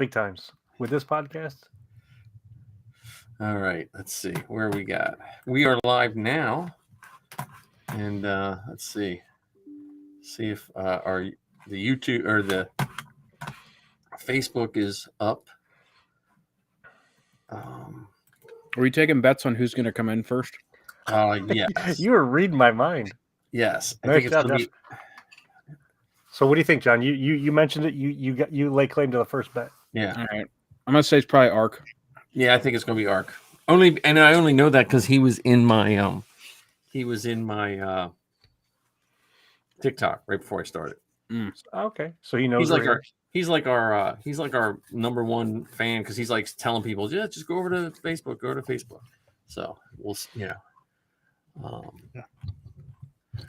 big times with this podcast. All right, let's see where we got. We are live now, and let's see if our the YouTube or the Facebook is up. Are we taking bets on who's going to come in first? Yes. You were reading my mind. Yes, I Nice think it's job, going to Jeff. be. So what do you think, John? You mentioned it. You lay claim to the first bet. Yeah. All right. I'm going to say it's probably Ark. Yeah, I think it's going to be Ark. I only know that because he was in my TikTok right before I started. Okay, so he knows. He's like our number one fan because he's like telling people, yeah, just go over to Facebook. So we'll,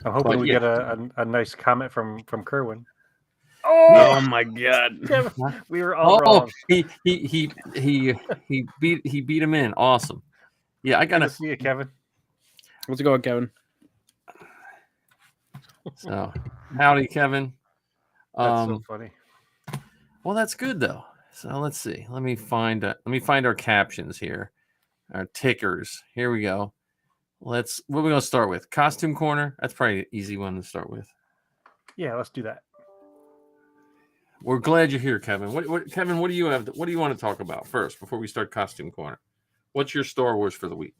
I'm hoping we get a nice comment from Kerwin. Oh my God! We were all wrong. He beat him in. Awesome. Yeah, I gotta see you, Kevin. Let's go, Kevin. So, howdy, Kevin. That's so funny. Well, that's good though. So let's see. Let me find our captions here, our tickers. Here we go. What are we gonna start with? Costume corner. That's probably an easy one to start with. Yeah, let's do that. We're glad you're here, Kevin. Kevin? What do you have? What do you want to talk about first before we start costume corner? What's your Star Wars for the week?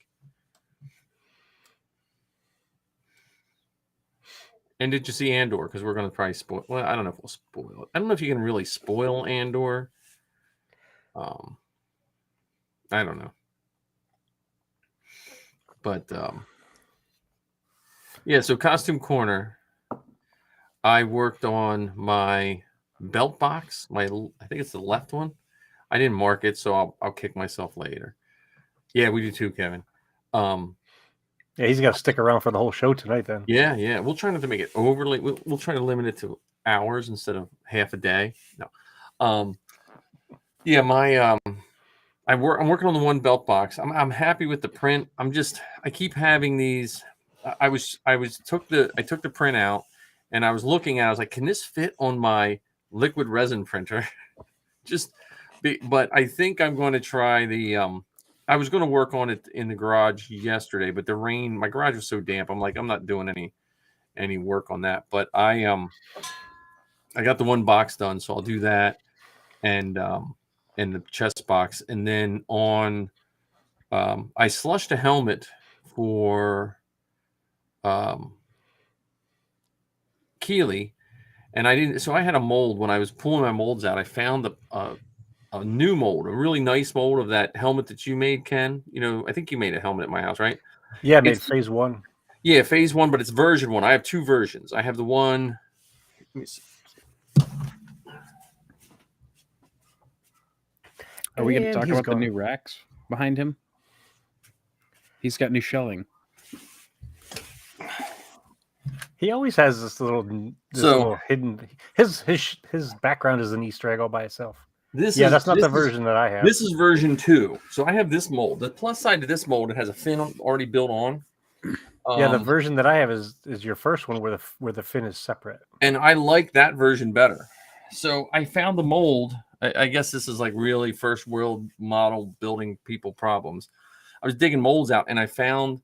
And did you see Andor? Because we're going to probably spoil. Well, I don't know if we'll spoil it. I don't know if you can really spoil Andor. I don't know. But yeah. So costume corner. I worked on my belt box. I think it's the left one. I didn't mark it, so I'll kick myself later. Yeah, we do too, Kevin. Yeah, he's got to stick around for the whole show tonight. Then. Yeah. We'll try not to make it overly. We'll try to limit it to hours instead of half a day. No. Yeah, I'm working on the one belt box. I'm happy with the print. I keep having these. I took the print out, and I was looking at. I was like, can this fit on my liquid resin printer? But I think I'm going to try the. I was going to work on it in the garage yesterday, but the rain. My garage was so damp. I'm like, I'm not doing any work on that. But I got the one box done, so I'll do that, and the chest box, and then on. I slushed a helmet for Keeley, and I didn't. So I had a mold. When I was pulling my molds out, I found a new mold, a really nice mold of that helmet that you made, Ken. I think you made a helmet at my house, right? Yeah, I made phase 1. Yeah, phase 1, but it's version 1. I have 2 versions. I have the one. Let me see. Are we going to talk about the new racks behind him? He's got new shelling. He always has this little hidden. His background is an Easter egg all by itself. That's not the version that I have. This is version 2. So I have this mold. The plus side to this mold, it has a fin already built on. The version that I have is your first one where the fin is separate. And I like that version better. So I found the mold. I guess this is like really first world model building people problems. I was digging molds out, and I found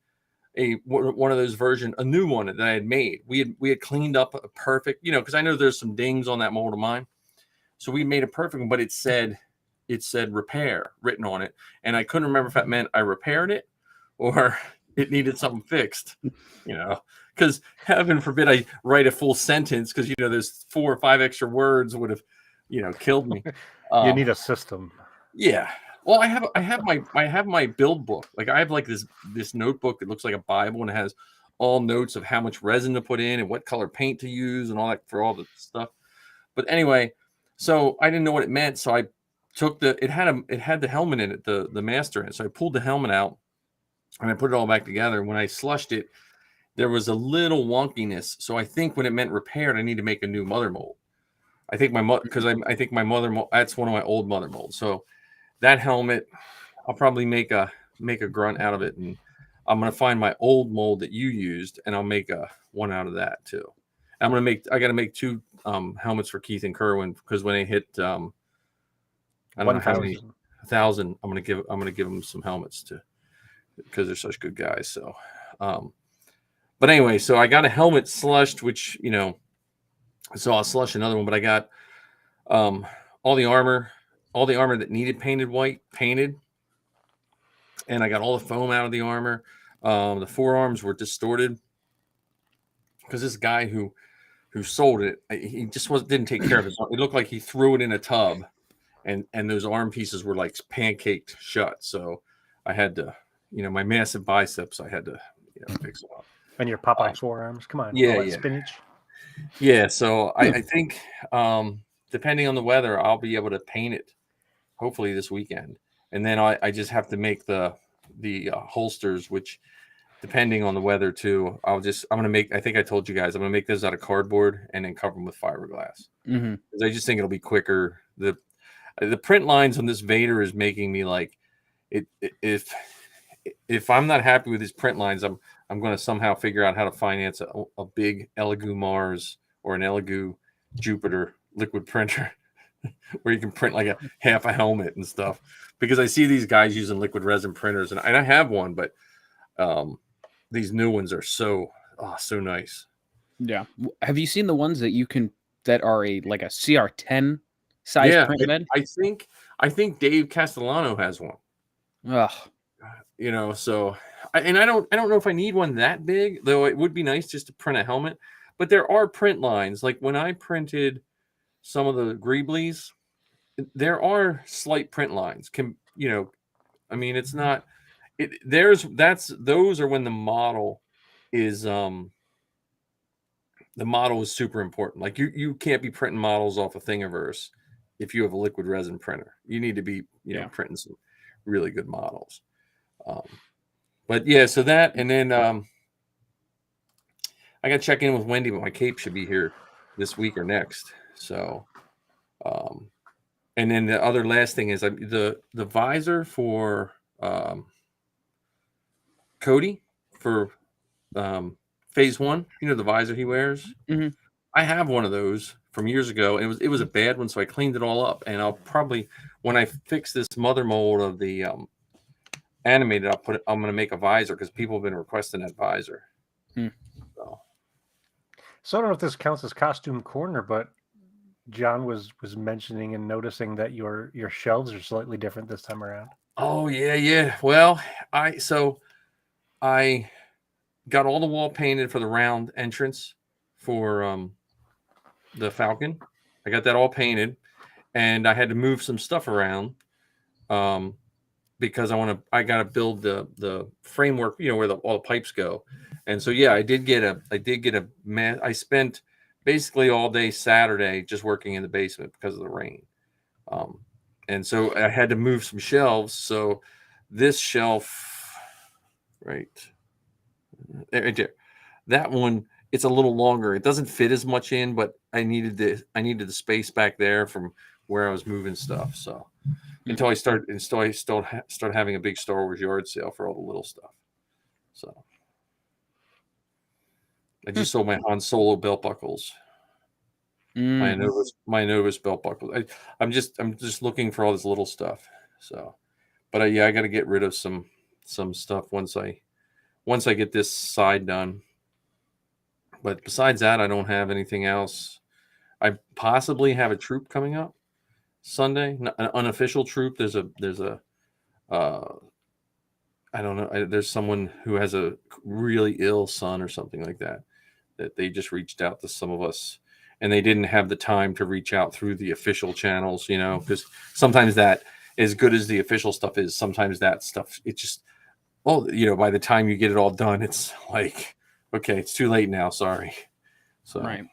one of those a new one that I had made. We had cleaned up a perfect, because I know there's some dings on that mold of mine. So we made a perfect one, but it said repair written on it. And I couldn't remember if that meant I repaired it or it needed something fixed, because heaven forbid I write a full sentence because, there's 4 or 5 extra words would have, killed me. You need a system. Yeah. Well, I have my build book. Like I have like this notebook that looks like a Bible, and it has all notes of how much resin to put in and what color paint to use and all that for all the stuff. But anyway, so I didn't know what it meant. So I took it had the helmet in it, the master in it. So I pulled the helmet out and I put it all back together. When I slushed it, there was a little wonkiness. So I think when it meant repaired, I need to make a new mother mold. I think I think my mother mold, that's one of my old mother molds. So that helmet, I'll probably make a grunt out of it, and I'm gonna find my old mold that you used, and I'll make one out of that too. I got to make 2 helmets for Keith and Kerwin because when they hit I don't know how many 1,000. I'm gonna give them some helmets because they're such good guys. So, but anyway, so I got a helmet slushed, which so I'll slush another one. But I got all the armor that needed painted white painted, and I got all the foam out of the armor. The forearms were distorted because this guy who sold it, he just didn't take care of it. It looked like he threw it in a tub, and those arm pieces were like pancaked shut. So I had to, my massive biceps, I had to fix them up. And your Popeye forearms, come on, yeah, all that spinach. Yeah, so I think depending on the weather, I'll be able to paint it hopefully this weekend, and then I just have to make the holsters, which depending on the weather too, I'm gonna make. I think I told you guys I'm gonna make those out of cardboard and then cover them with fiberglass. Because I just think it'll be quicker. The print lines on this Vader is making me like it. If I'm not happy with these print lines, I'm going to somehow figure out how to finance a big Elegoo Mars or an Elegoo Jupiter liquid printer where you can print like a half a helmet and stuff. Because I see these guys using liquid resin printers, and I have one, but these new ones are so nice. Yeah. Have you seen the ones that are like a CR10 size print bed? I think Dave Castellano has one. Ugh. So I don't know if I need one that big, though. It would be nice just to print a helmet. But there are print lines. Like when I printed some of the Greeblies, there are slight print lines. It's not. Those are when the model is super important. Like you can't be printing models off a Thingiverse if you have a liquid resin printer. You need to be printing some really good models. But yeah, so that, and then I got to check in with Wendy, but my cape should be here this week or next. So, and then the other last thing is the visor for Cody for phase 1. The visor he wears. Mm-hmm. I have one of those from years ago, and it was a bad one, so I cleaned it all up. And I'll probably, when I fix this mother mold of the animated, I'm going to make a visor because people have been requesting that visor. So I don't know if this counts as costume corner, but John was mentioning and noticing that your shelves are slightly different this time around. Oh yeah. Well, I got all the wall painted for the round entrance for the Falcon. I got that all painted, and I had to move some stuff around because I got to build the framework, where all the pipes go. And so I did get a man. I spent basically all day Saturday just working in the basement because of the rain. And so I had to move some shelves. So this shelf right there, that one, it's a little longer. It doesn't fit as much in, but I needed the space back there from where I was moving stuff. So until I start having a big Star Wars yard sale for all the little stuff. So I just sold my Han Solo belt buckles. My Novus belt buckles. I'm just looking for all this little stuff. So, but I got to get rid of some stuff once I get this side done. But besides that, I don't have anything else. I possibly have a troop coming up Sunday, an unofficial troop. There's a I don't know. There's someone who has a really ill son or something like that they just reached out to some of us, and they didn't have the time to reach out through the official channels, because sometimes that, as good as the official stuff is, sometimes that stuff, it just, by the time you get it all done, it's like, okay, it's too late now. Sorry. So, right.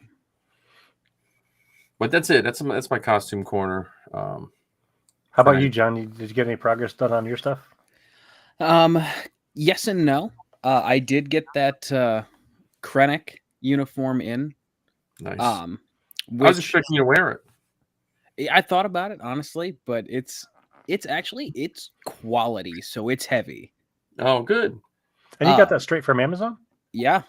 But that's it. That's my costume corner. How about you, John? Did you get any progress done on your stuff? Yes and no. I did get that Krennic uniform in. Nice. I was expecting you to wear it. I thought about it, honestly, but it's quality, so it's heavy. Oh, good. And you got that straight from Amazon? Yeah.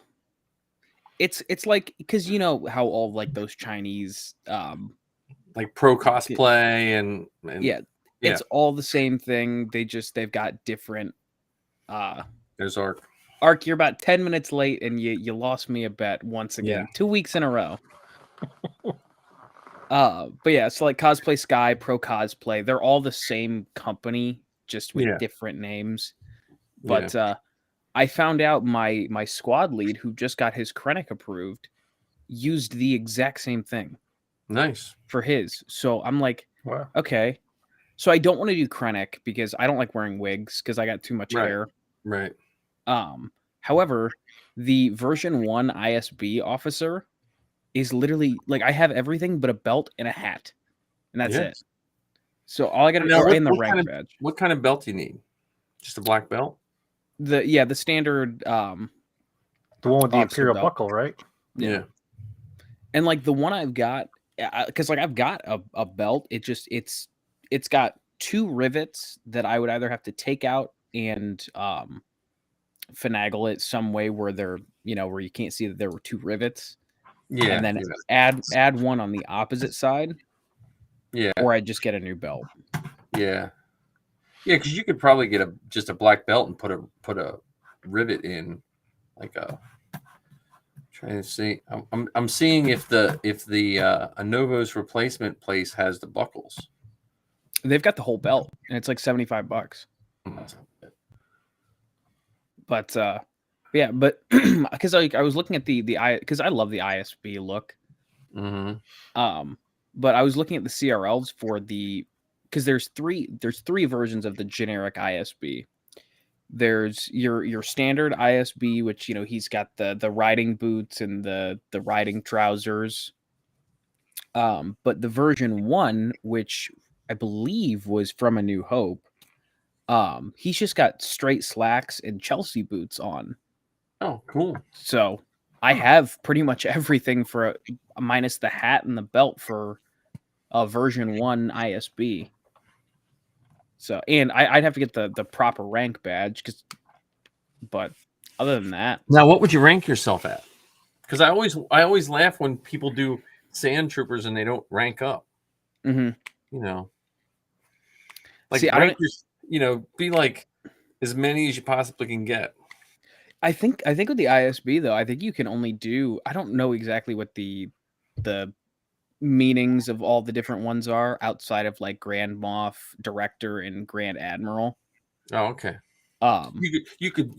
It's like, because you know how all like those Chinese like pro cosplay and yeah, It's all the same thing. They've got different. There's Ark. Ark, you're about 10 minutes late, and you lost me a bet once again. 2 weeks in a row. But yeah, so like Cosplay Sky, Pro Cosplay, they're all the same company, just with different names. But I found out my squad lead, who just got his Krennic approved, used the exact same thing. Nice. For his. So I'm like, wow. Okay. So I don't want to do Krennic because I don't like wearing wigs because I got too much hair. Right. However, the version 1 ISB officer is literally like I have everything but a belt and a hat, and that's it. So all I got to do in the rank badge. What kind of belt do you need? Just a black belt? The standard. The one with the Imperial buckle, right? Yeah. And like the one I've got, because like I've got a belt. It's got 2 rivets that I would either have to take out and finagle it some way where they're where you can't see that there were 2 rivets. Yeah, and then add one on the opposite side. Yeah, or I just get a new belt. Yeah, because you could probably get just a black belt and put a rivet in, like a. Trying to see, I'm seeing if the Anovo's replacement place has the buckles. They've got the whole belt, and it's like $75. But yeah, but because I was looking at the because I love the ISB look. Mm-hmm. But I was looking at the CRLs for because there's three versions of the generic ISB. There's your standard ISB, which he's got the riding boots and the riding trousers. But the version 1, which I believe was from A New Hope, he's just got straight slacks and Chelsea boots on. Oh, cool. So I have pretty much everything for minus the hat and the belt for a version 1 ISB. So, and I'd have to get the proper rank badge but other than that. Now, what would you rank yourself at? Because I always laugh when people do sand troopers and they don't rank up. Mm-hmm. Like be like as many as you possibly can get. I think with the ISB though, I think you can only do. I don't know exactly what the meanings of all the different ones are outside of like Grand Moff, Director, and Grand Admiral. Oh, okay. You could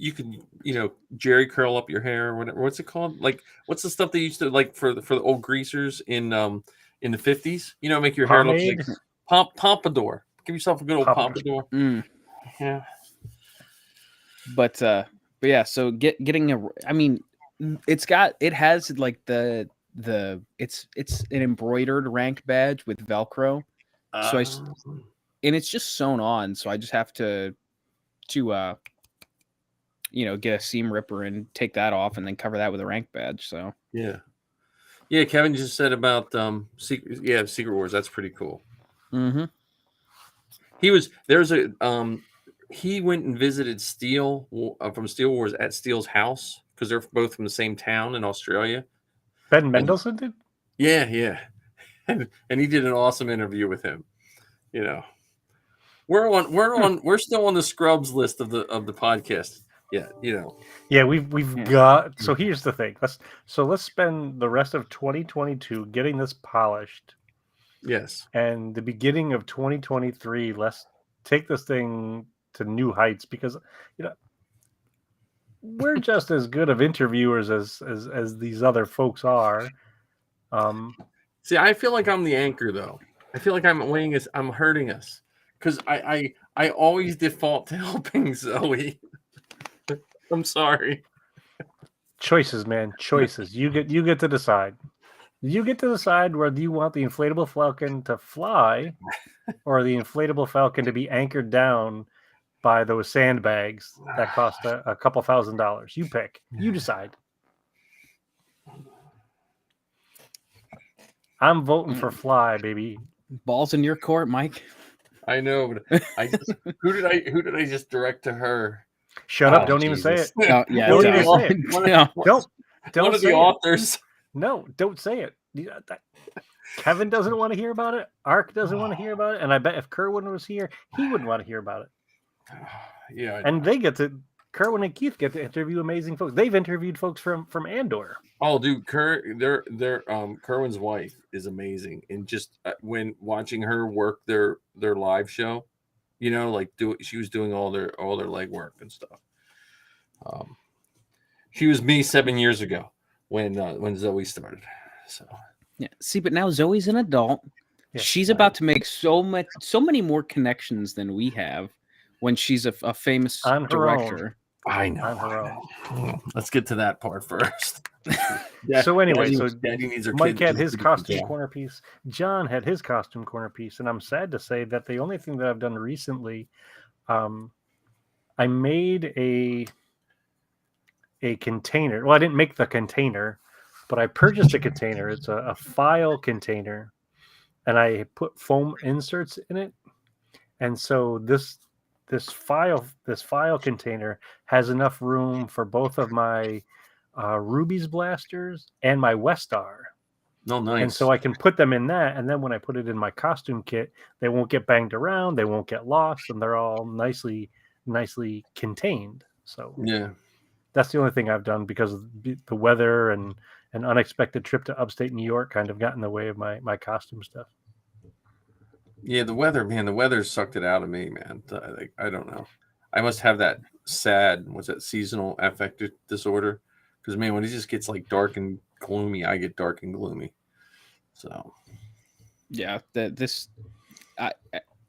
Jerry curl up your hair or whatever. What's it called? Like, what's the stuff they used to like for the old greasers in the 50s? Make your hair look like pompadour. Give yourself a good old pompadour. Mm. Yeah. But yeah. So getting I mean, it has like it's an embroidered rank badge with Velcro. So and it's just sewn on. So I just have to get a seam ripper and take that off and then cover that with a rank badge. So yeah. Kevin just said about Secret Wars. That's pretty cool. Mm-hmm. He went and visited Steel from Steel Wars at Steele's house because they're both from the same town in Australia. Ben Mendelsohn did? Yeah. And he did an awesome interview with him. We're still on the Scrubs list of the podcast. Yeah, Yeah, we've got. So here's the thing. Let's spend the rest of 2022 getting this polished. Yes. And the beginning of 2023, let's take this thing to new heights because we're just as good of interviewers as these other folks are. See, I feel like I'm the anchor though. I feel like I'm hurting us because I always default to helping Zoe. I'm sorry. Choices, man. Choices. You get to decide. You get to decide whether you want the inflatable Falcon to fly or the inflatable Falcon to be anchored down by those sandbags that cost a couple $1,000. You pick. You decide. I'm voting for fly, baby. Balls in your court, Mike. I know, but who did I just direct to her? Shut up! Don't even say it. No, yeah, don't even say it. Don't one of the authors. No, don't say it. Kevin doesn't want to hear about it. Ark doesn't want to hear about it. And I bet if Kerwin was here, he wouldn't want to hear about it. Yeah, And they get to Kerwin and Keith get to interview amazing folks. They've interviewed folks from Andor. oh, dude, Kerwin's wife is amazing, and just when watching her work their live show, like she was doing all their legwork and stuff. She was me 7 years ago when Zoe started. So Yeah. See, but now Zoe's an adult. Yeah, She's about to make so many more connections than we have when she's a famous On her director. I know. On her own. Let's get to that part first. So anyway, Daddy needs her Mike kid had to his do costume that. corner piece. John had his costume corner piece, and I'm sad to say that the only thing that I've done recently, I made a container. Well, I didn't make the container, but I purchased a container. It's a file container, and I put foam inserts in it. And so this file container has enough room for both of my Ruby's blasters and my Westar. No, nice. And so I can put them in that, and then when I put it in my costume kit, they won't get banged around, they won't get lost, and they're all nicely contained. So yeah. that's the only thing I've done because of the weather and an unexpected trip to upstate New York kind of got in the way of my costume stuff. Yeah, the weather sucked it out of me, man. I don't know. I must have that seasonal affective disorder? Because, man, when it just gets like dark and gloomy, I get dark and gloomy. So, yeah,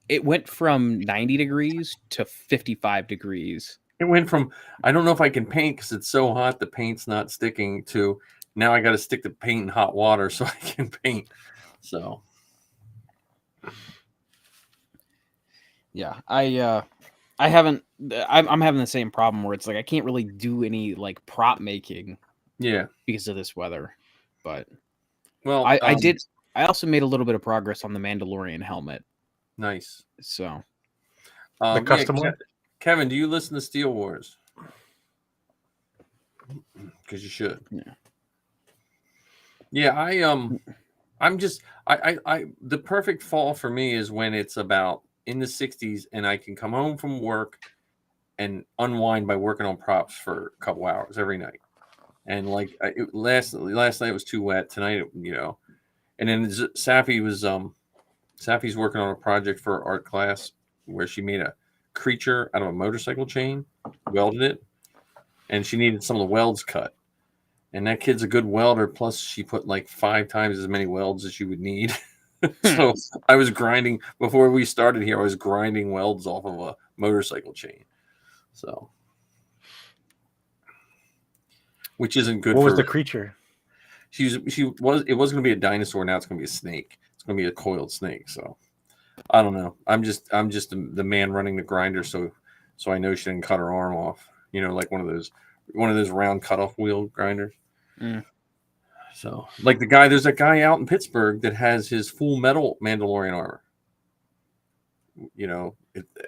it went from 90 degrees to 55 degrees. it went from, I don't know if I can paint because it's so hot, the paint's not sticking, to now I got to stick the paint in hot water so I can paint. So, yeah, I'm having the same problem where it's like I can't really do any like prop making yeah. because of this weather. But Well, I also made a little bit of progress on the Mandalorian helmet. Nice. So The custom one? Kevin, do you listen to Steel Wars? Because you should. Yeah, I'm just the perfect fall for me is when it's about in the 60s and I can come home from work and unwind by working on props for a couple hours every night. And like last night it was too wet. Tonight, and then Safi's working on a project for art class where she made a creature out of a motorcycle chain, welded it, and she needed some of the welds cut. And that kid's a good welder. Plus, she put like 5 times as many welds as you would need. So I was grinding before we started here. I was grinding welds off of a motorcycle chain. So, which isn't good. What was the creature? It was going to be a dinosaur. Now it's going to be a snake. It's going to be a coiled snake. So I don't know. I'm just the man running the grinder. So I know she didn't cut her arm off. Like one of those round cutoff wheel grinders. Mm. So, like there's that guy out in Pittsburgh that has his full metal Mandalorian armor.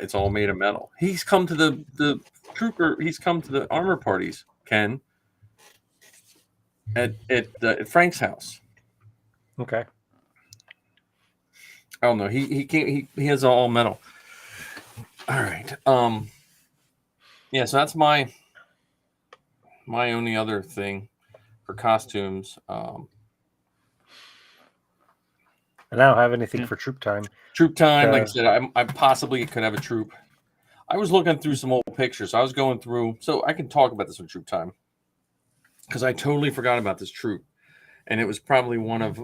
It's all made of metal. He's come to the trooper. He's come to the armor parties, Ken, at Frank's house. Okay. Oh no, he can't. He has all metal. All right. Yeah. So that's my only other thing for costumes. And I don't have anything for troop time. Troop time, like I said, I possibly could have a troop. I was looking through some old pictures. I was going through, so I can talk about this on troop time because I totally forgot about this troop, and it was probably one of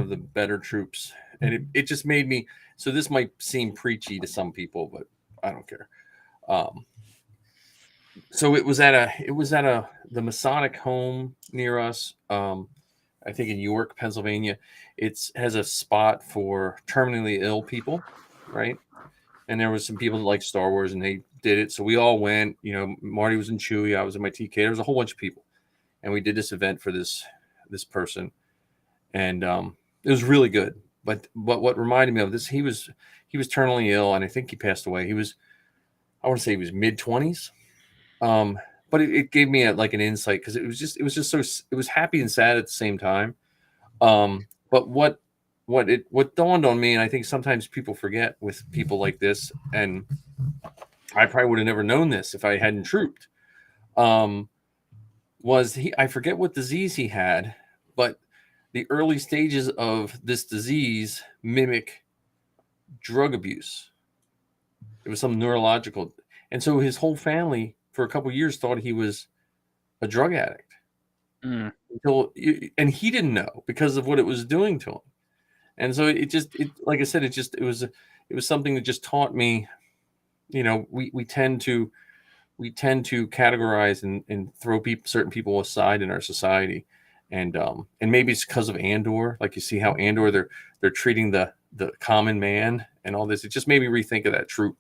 the better troops, and it just made me. So this might seem preachy to some people, but I don't care. So it was at the Masonic home near us. I think in York, Pennsylvania. It has a spot for terminally ill people, right? And there was some people that like Star Wars, and they did it. So we all went. Marty was in Chewy. I was in my TK. There was a whole bunch of people, and we did this event for this person, and it was really good. But what reminded me of this, he was terminally ill, and I think he passed away. I want to say he was mid-20s. But it gave me an insight because it was just so it was happy and sad at the same time. But what what dawned on me, and I think sometimes people forget with people like this, and I probably would have never known this if I hadn't trooped. Was I forget what disease he had, but the early stages of this disease mimic drug abuse. It was some neurological, and so his whole family for a couple of years thought he was a drug addict. And he didn't know because of what it was doing to him. And so it like I said, it was something that just taught me, we tend to categorize and throw certain people aside in our society. And maybe it's because of Andor, like you see how Andor, they're treating the common man and all this. It just made me rethink of that troop.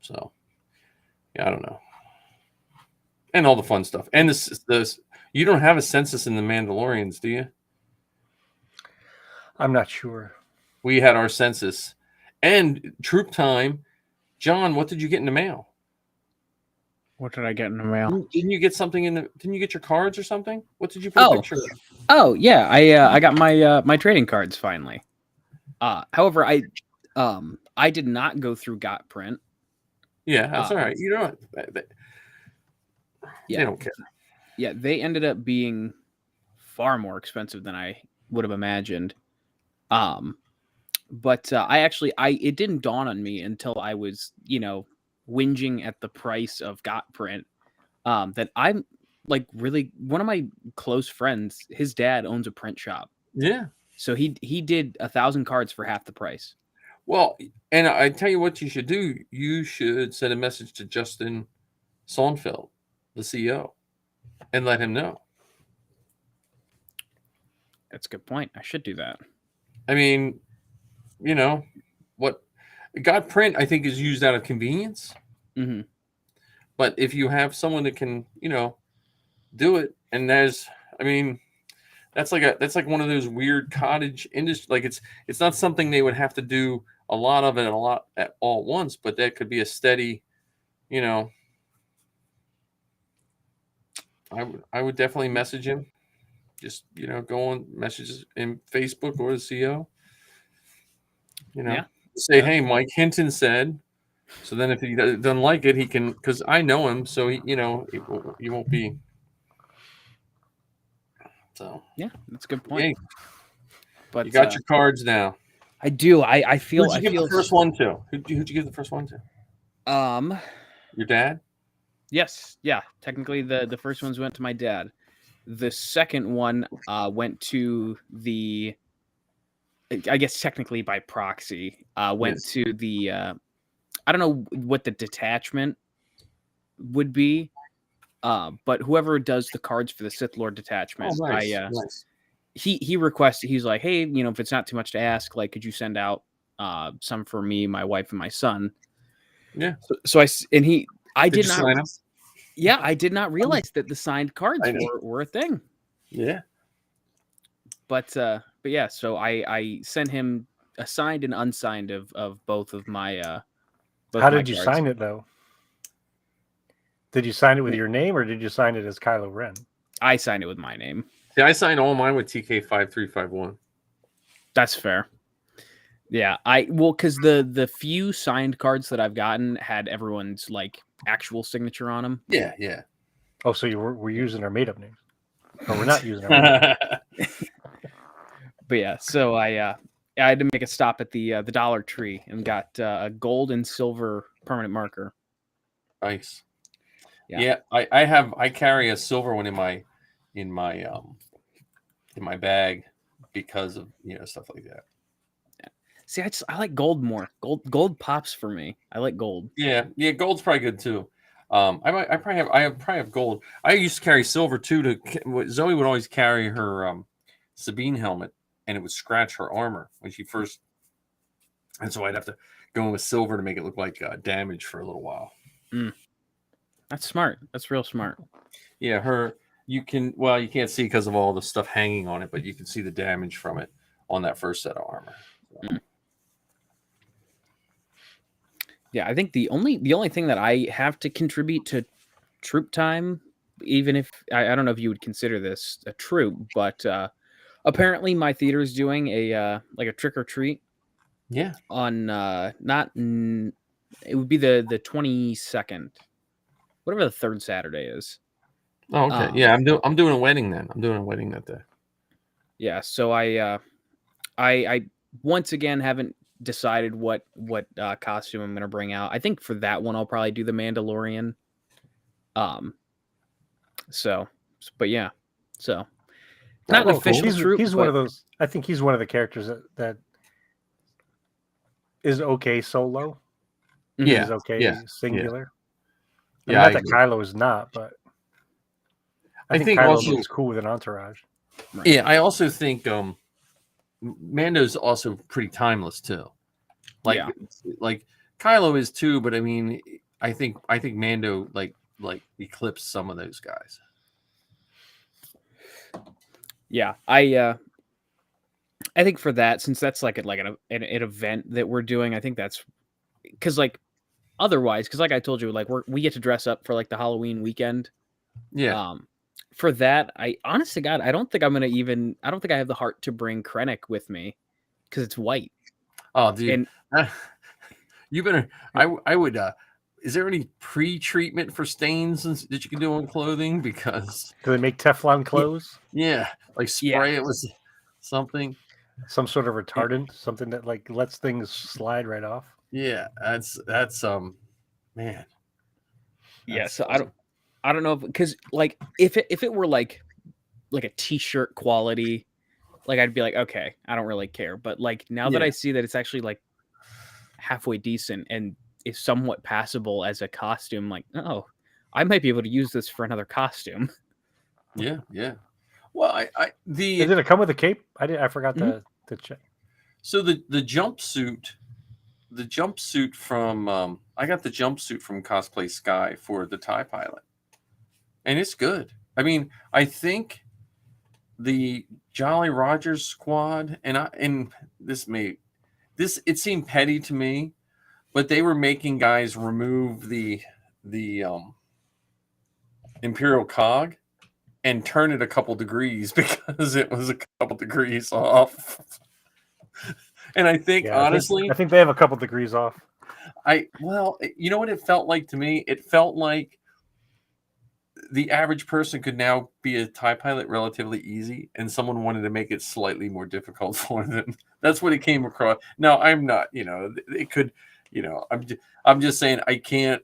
So yeah, I don't know. And all the fun stuff. And this you don't have a census in the Mandalorians, do you? I'm not sure. We had our census and troop time. John, what did you get in the mail? What did I get in the mail? Didn't you get something didn't you get your cards or something? What did you put a picture of? Oh yeah, I got my trading cards finally. However, I did not go through Got Print. Yeah, that's all right. You don't. Yeah, they don't care. Yeah, they ended up being far more expensive than I would have imagined. But it didn't dawn on me until I was, whinging at the price of Got Print, that I'm like really one of my close friends, his dad owns a print shop. Yeah. So he did 1,000 cards for half the price. Well, and I tell you what you should do. You should send a message to Justin Sonfeld, the CEO, and let him know. That's a good point. I should do that. I mean, what Got Print, I think, is used out of convenience. Mm-hmm. But if you have someone that can, do it, and that's like one of those weird cottage industry. Like it's not something they would have to do a lot of it at all once, but that could be a steady, I would definitely message him. Just go on messages in Facebook or the CEO. Say, hey, Mike Hinton said. So then, if he doesn't like it, he can, because I know him, so he won't be. So yeah, that's a good point. Yeah. But you got your cards now. I do. I feel. Who'd you give the first one to? Who'd you give the first one to? Your dad? Yes. Yeah. Technically, the first ones went to my dad. The second one went to the, I guess technically by proxy, went to the, I don't know what the detachment would be, but whoever does the cards for the Sith Lord detachment, nice. He requested, he's like, hey, if it's not too much to ask, like, could you send out some for me, my wife, and my son? Yeah. So I did not sign up? Yeah, I did not realize that the signed cards were a thing. Yeah. But yeah, so I sent him a signed and unsigned of both of my How did you sign it though? Did you sign it with your name or did you sign it as Kylo Ren? I signed it with my name. Yeah, I signed all mine with TK5351. That's fair. Yeah, because the few signed cards that I've gotten had everyone's like actual signature on them. Yeah. Oh, so we're using our made up names. Or we're not using our But yeah, so I had to make a stop at the Dollar Tree and got a gold and silver permanent marker. Nice. Yeah, I carry a silver one in my bag because of stuff like that. Yeah. See, I like gold more. Gold pops for me. I like gold. Yeah, gold's probably good too. I probably have gold. I used to carry silver too. Zoe would always carry her Sabine helmet, and it would scratch her armor when she first. And so I'd have to go in with silver to make it look like damage for a little while. That's smart. That's real smart. Yeah, you can't see because of all the stuff hanging on it, but you can see the damage from it on that first set of armor. So. Yeah, I think the only thing that I have to contribute to troop time, even if I don't know if you would consider this a troop, but Apparently, my theater is doing a like a trick or treat Yeah. on it would be the 22nd, whatever the third Saturday is. Oh, okay. Yeah, I'm doing a wedding then. I'm doing a wedding that day. Yeah, so I once again haven't decided what costume I'm gonna bring out. I think for that one I'll probably do the Mandalorian. Um. So, but yeah, so not an Oh, cool. official troop, He's but one of those. I think he's one of the characters that is okay solo. Yeah. Is okay singular. I mean, Yeah, not I that agree. Kylo is not, but I think think Kylo also- looks cool with an entourage. right. Yeah, I also think Mando's also pretty timeless too. Like Yeah. like Kylo is too, but I mean, I think Mando like eclipsed some of those guys. Yeah, I think for that, since that's like an event that we're doing, I think that's because like otherwise, because like I told you, like we get to dress up for like the Halloween weekend. Yeah. For that, I honest to God, I don't think I have the heart to bring Krennic with me because it's white. Oh, dude. And You better. I would. Is there any pre-treatment for stains that you can do on clothing? Because Do they make Teflon clothes? yeah, like spray it with something. Some sort of retardant, something that like lets things slide right off. Yeah, that's man. yeah, That's so awesome. I don't know because like if it were like a t-shirt quality, like I'd be like, okay, I don't really care. But like now that Yeah. I see that it's actually like halfway decent and is somewhat passable as a costume, like, oh, I might be able to use this for another costume. Yeah, yeah. Well, Did it come with a cape? I forgot to check. So the jumpsuit from I got the jumpsuit from Cosplay Sky for the TIE Pilot, and it's good. I mean, I think the Jolly Rogers squad, and it seemed petty to me, but they were making guys remove the Imperial cog and turn it a couple degrees because it was a couple degrees off. And I think honestly, I think they have a couple degrees off. you know what it felt like to me? It felt like the average person could now be a TIE pilot relatively easy, and someone wanted to make it slightly more difficult for them. That's what it came across. Now, I'm not, it could, I'm just saying I can't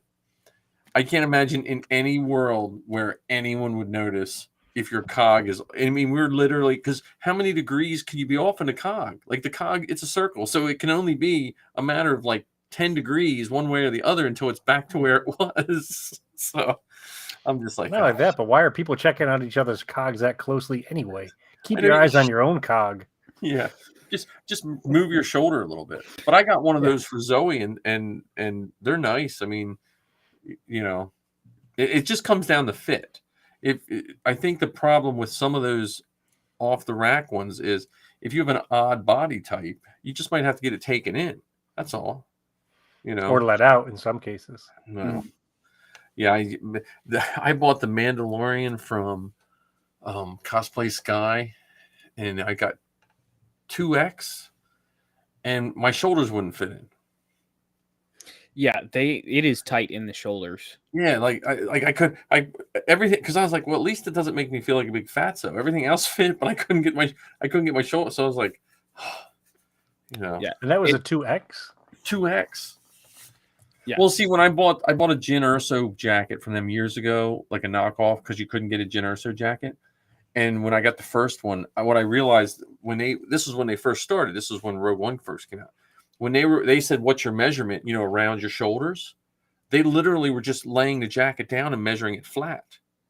imagine in any world where anyone would notice if your cog is. I mean, we're literally, because how many degrees can you be off in a cog? Like the cog, it's a circle, so it can only be a matter of like 10 degrees one way or the other until it's back to where it was. So I'm just like, Not like that, but why are people checking out each other's cogs that closely anyway? Keep I your know, eyes on your own cog. Yeah, just move your shoulder a little bit. But I got one of those for Zoe, and they're nice. I mean, it just comes down to fit. I think the problem with some of those off the rack ones is if you have an odd body type, you just might have to get it taken in. That's all. Or let out in some cases. No. Yeah, I bought the Mandalorian from Cosplay Sky, and I got 2X, and my shoulders wouldn't fit in. Yeah, it is tight in the shoulders. Yeah, everything, because I was like, well, at least it doesn't make me feel like a big fatso. Everything else fit, but I couldn't get my shoulder. So I was like, Yeah, and that was a 2X. 2X. Yeah. Well, see, when I bought a Jyn Erso jacket from them years ago, like a knockoff, because you couldn't get a Jyn Erso jacket. And when I got the first one, what I realized this was when they first started. This was when Rogue One first came out. When they said, "What's your measurement?" Around your shoulders. They literally were just laying the jacket down and measuring it flat.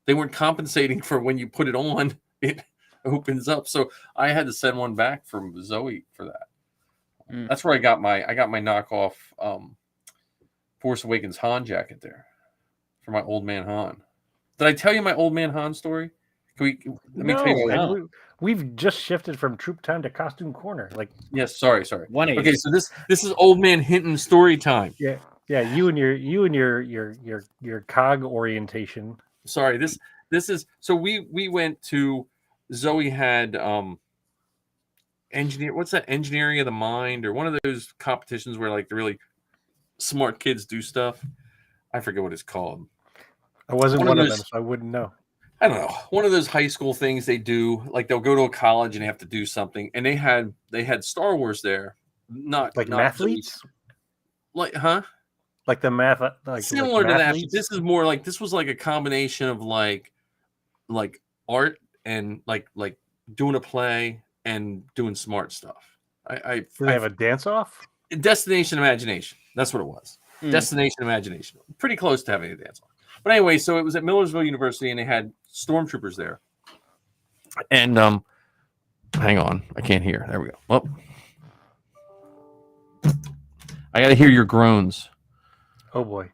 They weren't compensating for when you put it on, it opens up. So I had to send one back from Zoe for that. That's where I got my knockoff Force Awakens Han jacket there for my old man Han. Did I tell you my old man Han story? Let me tell you and we've just shifted from troop time to costume corner. Like, yes, sorry. 180. Okay, so this is old man Hinton story time. Yeah. You and your cog orientation. Sorry, this is so we went to Zoe had what's that, engineering of the mind, or one of those competitions where like the really smart kids do stuff. I forget what it's called. I wasn't One one of of those- them, so I wouldn't know. I don't know, one of those high school things they do, like they'll go to a college and they have to do something, and they had Star Wars there, not Like not mathletes? like huh? Like the math, like Similar to that, but mathletes? this is more like this was like a combination of like art and like doing a play and doing smart stuff. Do they have a dance off? Destination Imagination. That's what it was. Destination Imagination. Pretty close to having a dance off. But anyway, so it was at Millersville University, and they had stormtroopers there. And hang on, I can't hear. There we go. Well, I got to hear your groans. Oh boy.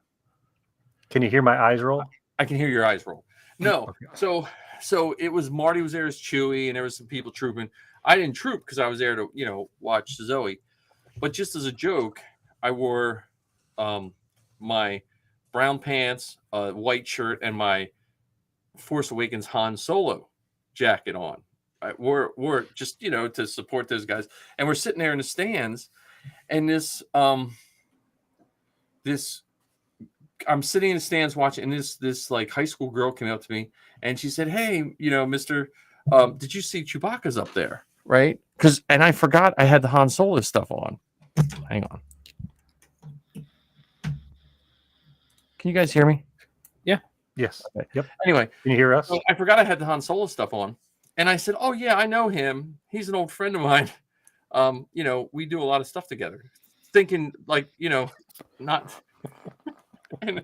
Can you hear my eyes roll? I can hear your eyes roll. No. Okay. So it was Marty was there as Chewie, and there was some people trooping. I didn't troop because I was there to, watch Zoe. But just as a joke, I wore my brown pants, a white shirt, and my Force Awakens Han Solo jacket on. I wore it just, to support those guys. And we're sitting there in the stands, and this I'm sitting in the stands watching, and this like high school girl came up to me, and she said, "Hey, Mister, did you see Chewbacca's up there?" Right? And I forgot I had the Han Solo stuff on. Hang on. Can you guys hear me? Yes. Okay. Yep. Anyway, Can you hear us? so I forgot I had the Han Solo stuff on, and I said, "Oh yeah, I know him. He's an old friend of mine. We do a lot of stuff together." Thinking like, not. And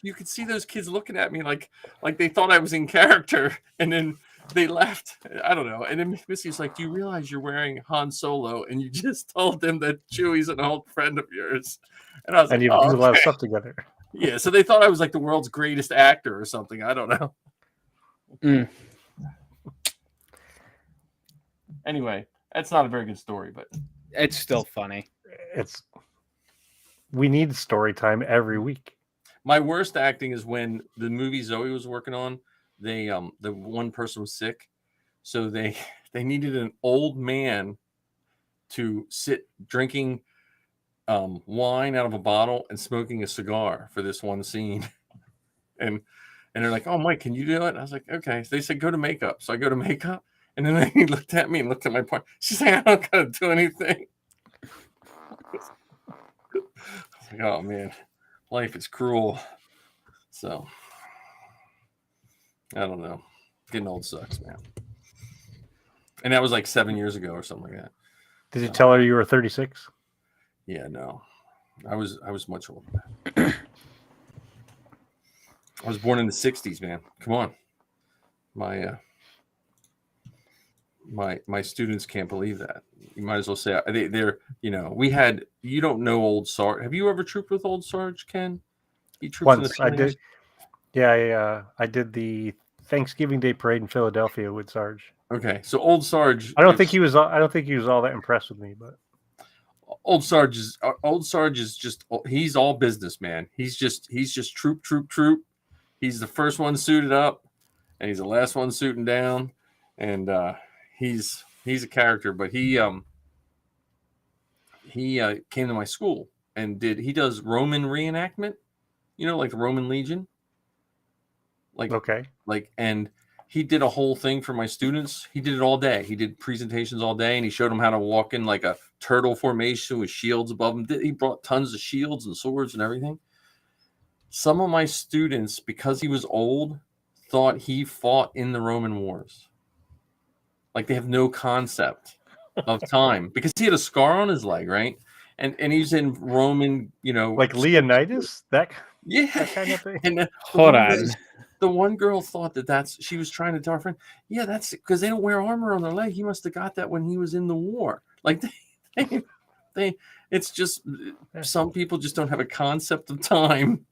you could see those kids looking at me like they thought I was in character, and then they left. I don't know. And then Missy's like, "Do you realize you're wearing Han Solo, and you just told them that Chewie's an old friend of yours?" And I was And like, you "Oh, do a lot of okay." stuff together. Yeah, so they thought I was like the world's greatest actor or something. I don't know. Anyway, that's not a very good story, but It's still funny. We need story time every week. my worst acting is when the movie Zoe was working on, they the one person was sick, so they needed an old man to sit drinking wine out of a bottle and smoking a cigar for this one scene. and they're like, "Oh, Mike, can you do it?" And I was like, "Okay." So they said, "Go to makeup." So I go to makeup, and then they looked at me and looked at my part. She's like, "I don't gotta do anything." I was like, "Oh man, life is cruel." So I don't know. Getting old sucks, man. And that was like 7 years ago or something like that. Did you tell her you were 36? Yeah, no. I was much older. I was born in the 60s, man. Come on. My students can't believe that. You might as well say they're we had, you don't know old Sarge. Have you ever trooped with old Sarge, Ken? He troops in the Once I did. Yeah, I did the Thanksgiving Day parade in Philadelphia with Sarge. Okay, so old Sarge. I don't think he was all that impressed with me, but Old Sarge is just, he's all business, man. He's just troop. He's the first one suited up, and he's the last one suiting down, and he's a character. But he came to my school and he does Roman reenactment, like the Roman Legion, okay. And he did a whole thing for my students. He did it all day. He did presentations all day, and he showed them how to walk in like a turtle formation with shields above him. He brought tons of shields and swords and everything. Some of my students, because he was old, thought he fought in the Roman wars. Like they have no concept of time because he had a scar on his leg, right? And he's in Roman, like Leonidas, that kind of thing. And Hold on. The one girl thought she was trying to tell her friend, yeah, that's because they don't wear armor on their leg. He must have got that when he was in the war. Like it's just some people just don't have a concept of time.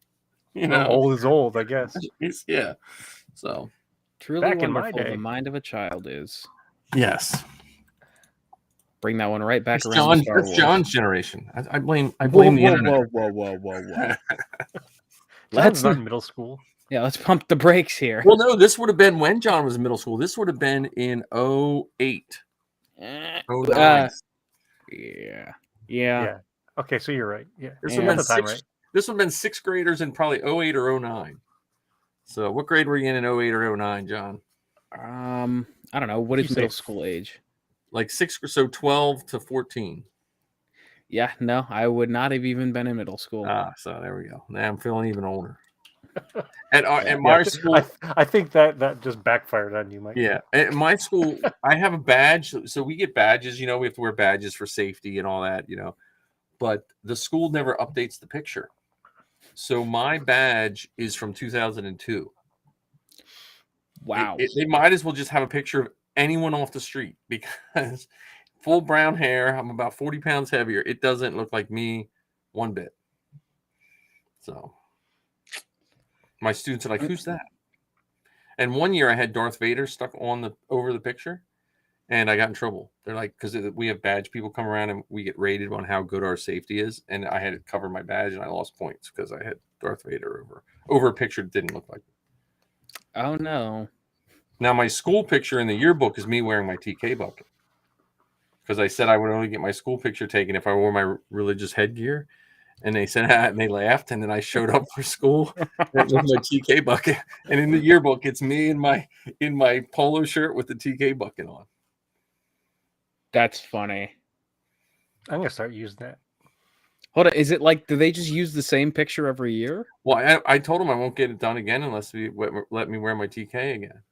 Old is old, I guess. Yeah. So Truly back in my wonderful day, the mind of a child is. yes. Bring that one right back around. That's John's generation. I blame the internet. Whoa. John's not in middle school. Yeah, let's pump the brakes here. Well, no, this would have been when John was in middle school. This would have been in 2008. Oh, nice. Yeah. Yeah. Okay, so you're right. Yeah, This you would have got been the time right. This would have been sixth graders in probably 08 or 09. So what grade were you in 08 or 09, John? I don't know. What You is middle say- school age? Like so 12 to 14. Yeah, no, I would not have even been in middle school. So there we go. Now I'm feeling even older. At Yeah, my school, I think that just backfired on you, Mike. yeah. At my school, I have a badge. So we get badges, we have to wear badges for safety and all that, but the school never updates the picture. So my badge is from 2002. Wow. They might as well just have a picture of anyone off the street because full brown hair, I'm about 40 pounds heavier. It doesn't look like me one bit. So my students are like, who's that? And one year I had Darth Vader stuck over the picture and I got in trouble. They're like, because we have badge people come around and we get rated on how good our safety is. And I had to cover my badge and I lost points because I had Darth Vader over a picture that didn't look like it. Oh, no. Now, my school picture in the yearbook is me wearing my TK bucket because I said I would only get my school picture taken if I wore my religious headgear. And they said that, and they laughed. And then I showed up for school with my TK bucket. And in the yearbook, it's me in my polo shirt with the TK bucket on. That's funny. I'm gonna start using that. Hold on. Is it like, do they just use the same picture every year? Well, I told them I won't get it done again unless we let me wear my TK again.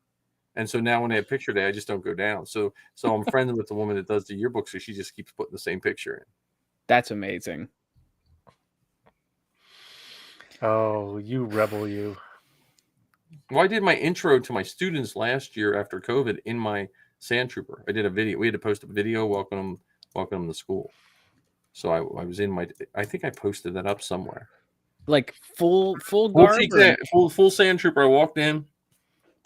And so now when they have picture day, I just don't go down. So I'm friends with the woman that does the yearbook, so she just keeps putting the same picture in. That's amazing. Oh, you rebel, you. Well, I did my intro to my students last year after COVID in my Sand Trooper. I did a video. We had to post a video welcome them to school. So I was in I think I posted that up somewhere. Like full garb? Full Sand Trooper. I walked in.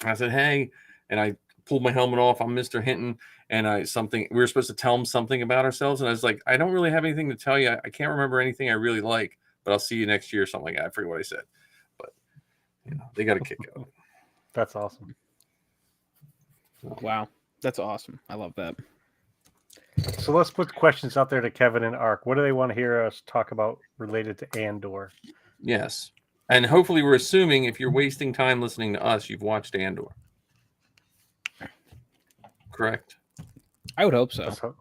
I said, hey, and I pulled my helmet off. I'm Mr. Hinton. And we were supposed to tell them something about ourselves. And I was like, I don't really have anything to tell you. I can't remember anything I really like, but I'll see you next year or something like that. I forget what I said. But, they got a kick out of it. That's awesome. Wow. That's awesome. I love that. So let's put questions out there to Kevin and Ark. What do they want to hear us talk about related to Andor? Yes. And hopefully we're assuming if you're wasting time listening to us, you've watched Andor. Correct? I would hope so.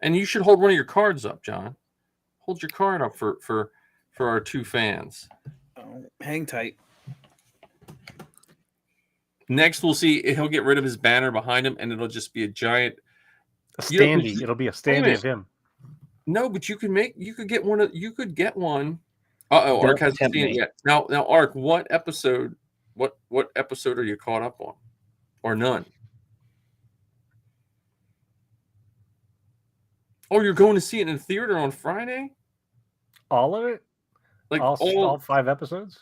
And you should hold one of your cards up, John. Hold your card up for our two fans. Oh, hang tight. Next, we'll see. He'll get rid of his banner behind him, and it'll just be a giant standee. It'll be a standee of him. No, but you could get one. You could get one. Ark hasn't seen it yet. Now, Ark, what episode? What episode are you caught up on, or none? Oh, you're going to see it in the theater on Friday? All of it? Like all 5 episodes?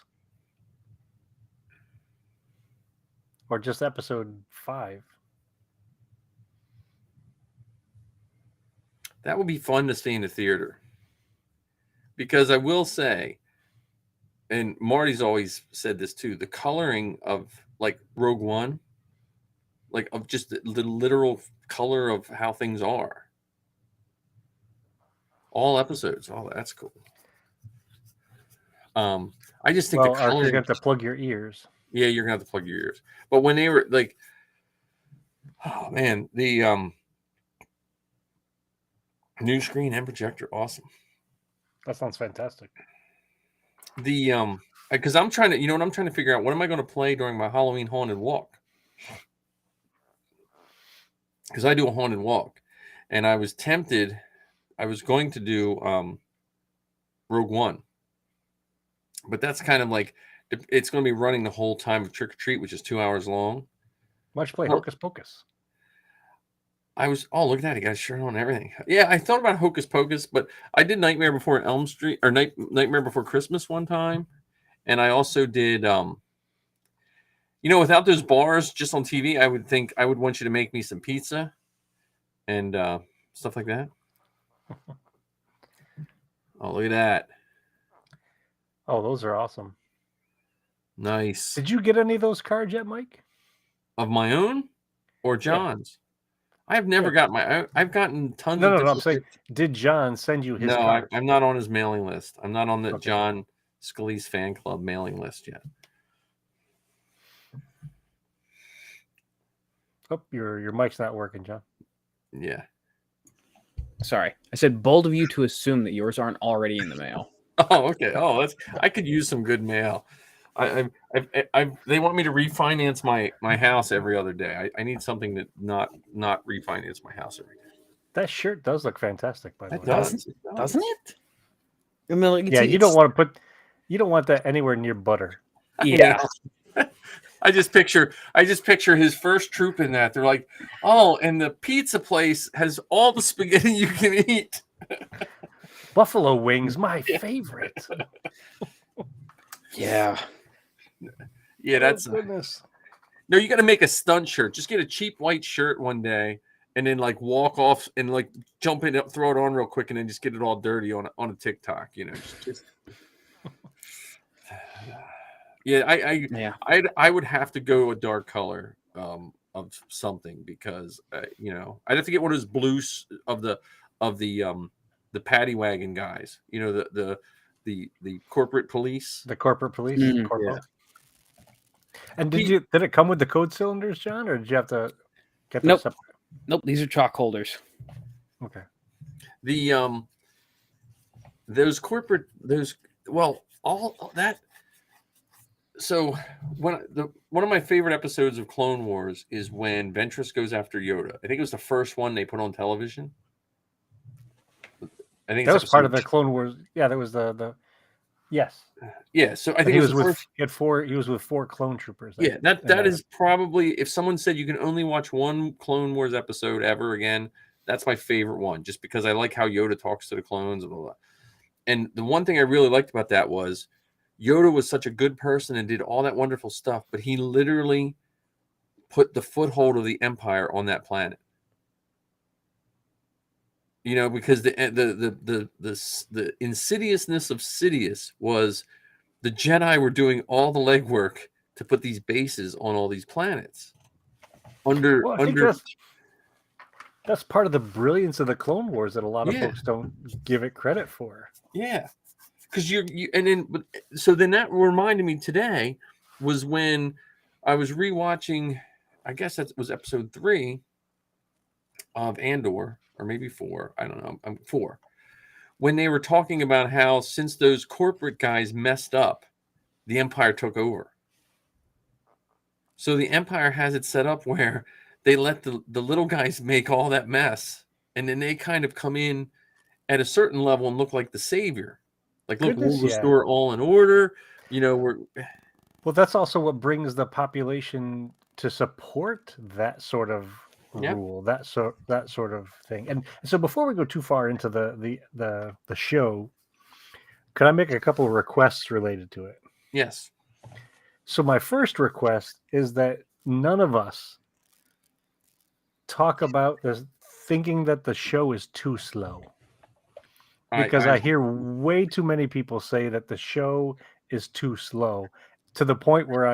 Or just episode 5? That would be fun to stay in the theater. Because I will say, and Marty's always said this too, the coloring of like Rogue One, like of just the literal color of how things are. All episodes. Oh, that's cool. I just think the coloring. You're gonna have to plug your ears. Yeah, you're gonna have to plug your ears. But when they were like, oh man, the new screen and projector, awesome. That sounds fantastic. The because I'm trying to, what I'm trying to figure out, what am I going to play during my Halloween haunted walk? Because I do a haunted walk, and I was tempted. I was going to do Rogue One, but that's kind of like it's going to be running the whole time of Trick or Treat, which is 2 hours long. Why don't you play Hocus Pocus? Look at that. He got a shirt on and everything. Yeah, I thought about Hocus Pocus, but I did Nightmare Before Elm Street or Nightmare Before Christmas one time. And I also did, without those bars just on TV, I would want you to make me some pizza and stuff like that. Oh, look at that. Oh, those are awesome. Nice. Did you get any of those cards yet, Mike? Of my own or John's? I've never got I've gotten tons No, of no, no. I'm different. saying, did John send you his No, card? I'm not on his mailing list. I'm not on the Okay. John Scalise fan club mailing list yet. Oh, your mic's not working, John. Yeah. Sorry, I said bold of you to assume that yours aren't already in the mail. Oh, okay. Oh, I could use some good mail. They want me to refinance my house every other day. I need something to not refinance my house every day. That shirt does look fantastic, by the It way. does, Doesn't it? I mean, like, Yeah, you don't want that anywhere near butter. Yeah. I just picture his first troop in that. They're like, oh, and the pizza place has all the spaghetti you can eat. Buffalo wings, my favorite. Yeah. Yeah, that's goodness. no. You got to make a stunt shirt. Just get a cheap white shirt one day, and then like walk off and like jump in, throw it on real quick, and then just get it all dirty on a TikTok. You know, just yeah. I would have to go a dark color of something because you know, I'd have to get one of those blues of the paddy wagon guys. You know, the corporate police. The corporate police. Corpo. Yeah. And did it come with the code cylinders, John, or did you have to get those Nope. separate? Nope, these are chalk holders. Okay. The those corporate all that. So one of my favorite episodes of Clone Wars is when Ventress goes after Yoda. I think it was the first one they put on television. I think that was part of the Clone Wars. Yeah, that was the yes. Yeah, so I think he was with 4 clone troopers. Yeah, that is probably, if someone said you can only watch one Clone Wars episode ever again, that's my favorite one, just because I like how Yoda talks to the clones and all that. And the one thing I really liked about that was Yoda was such a good person and did all that wonderful stuff, but he literally put the foothold of the Empire on that planet. You know, because the insidiousness of Sidious was the Jedi were doing all the legwork to put these bases on all these planets. I think that's part of the brilliance of the Clone Wars that a lot of folks don't give it credit for. Yeah, because so then that reminded me today was when I was rewatching. I guess that was episode 3 of Andor, or maybe 4. I don't know. 4. When they were talking about how since those corporate guys messed up, the Empire took over. So the Empire has it set up where they let the little guys make all that mess, and then they kind of come in at a certain level and look like the savior. Like, look, we'll restore all in order. You know, well, that's also what brings the population to support that sort of rule, that sort of thing. And so before we go too far into the show, could I make a couple of requests related to it? Yes. So my first request is that none of us talk about this thinking that the show is too slow. Because I hear way too many people say that the show is too slow, to the point where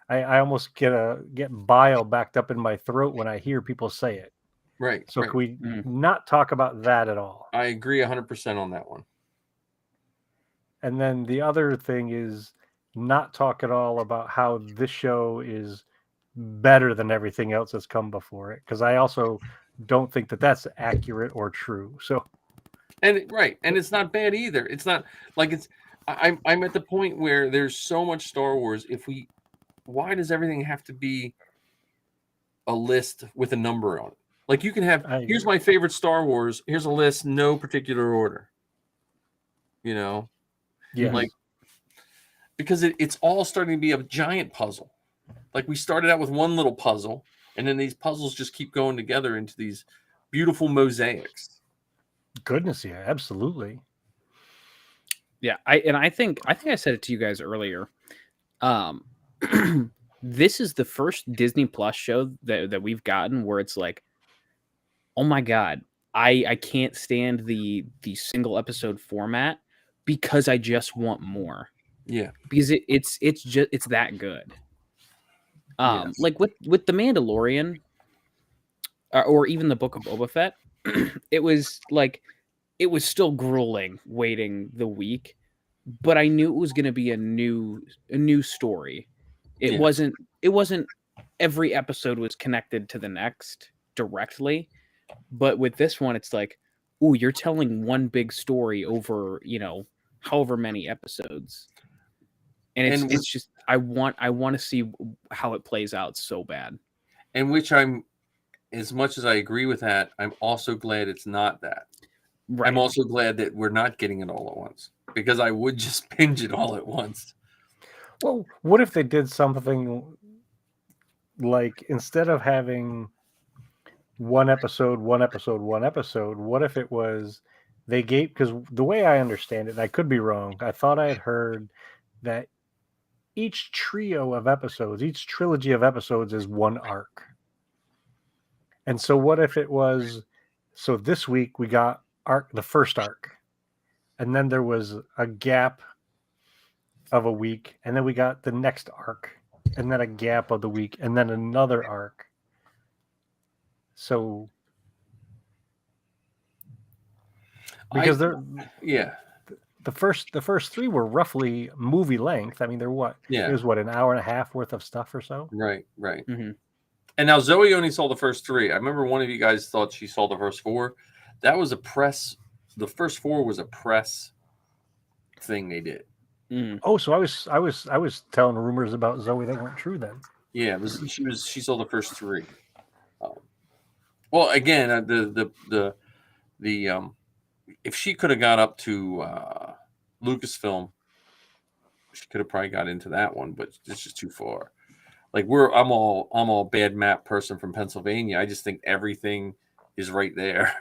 I almost get bile backed up in my throat when I hear people say it. Right. So can we not talk about that at all? I agree 100% on that one. And then the other thing is not talk at all about how this show is better than everything else that's come before it, because I also don't think that that's accurate or true. So. And it's not bad either. It's not like I'm at the point where there's so much Star Wars. Why does everything have to be a list with a number on it? Like, you can have, here's my favorite Star Wars. Here's a list, no particular order. You know, like, because it's all starting to be a giant puzzle. Like, we started out with one little puzzle, and then these puzzles just keep going together into these beautiful mosaics. Goodness, yeah, absolutely. Yeah, I think I said it to you guys earlier. This is the first Disney Plus show that we've gotten where it's like, oh my god, I can't stand the single episode format because I just want more. Yeah, because it's that good. Like with The Mandalorian, or even the Book of Boba Fett, it was like it was still grueling waiting the week, but I knew it was going to be a new story. It Yeah. wasn't every episode was connected to the next directly, but with this one it's like, ooh, you're telling one big story over, however many episodes. And And it's just I want to see how it plays out so bad. and which I'm, as much as I agree with that, I'm also glad it's not that. Right. I'm also glad that we're not getting it all at once, because I would just binge it all at once. Well, what if they did something like, instead of having one episode, one episode, one episode, what if it was they gave, because the way I understand it, and I could be wrong, I thought I had heard that each trio of episodes, each trilogy of episodes is one arc. And so what if it was, so this week we got the first arc, and then there was a gap of a week, and then we got the next arc, and then a gap of the week, and then another arc. So because the first three were roughly movie length. I mean, they're what? Yeah. It was what, an hour and a half worth of stuff or so? Right. Mm-hmm. And now Zoe only saw the first three. I remember one of you guys thought she saw the first four. That was a press. The first four was a press thing they did. Mm. Oh, so I was telling rumors about Zoe that weren't true then. Yeah, it was. She saw the first three. Well, again, the if she could have got up to Lucasfilm, she could have probably got into that one, but it's just too far. Like I'm all bad map person from Pennsylvania. I just think everything is right there.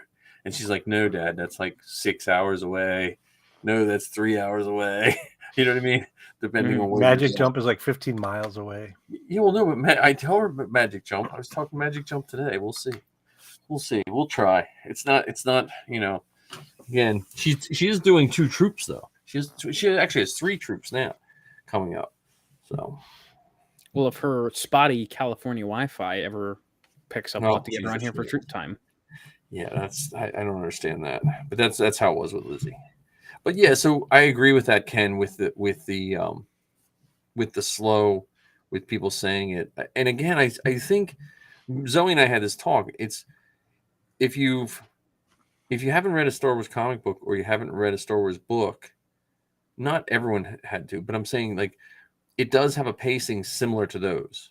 And she's like, "No, Dad, that's like 6 hours away. No, that's 3 hours away." You know what I mean? Depending on where Magic Jump is like 15 miles away. Yeah, well, no, but I tell her about Magic Jump. I was talking Magic Jump today. We'll see. We'll try. It's not. Again, she is doing 2 troops though. She actually has 3 troops now coming up. So, well, if her spotty California Wi-Fi ever picks up, to get around here for troop time. Yeah, I don't understand that, but that's how it was with Lizzie. But yeah, so I agree with that, Ken, with the slow, with people saying it. And again, I think Zoe and I had this talk. It's if you haven't read a Star Wars comic book, or you haven't read a Star Wars book, not everyone had to, but I'm saying, like, it does have a pacing similar to those.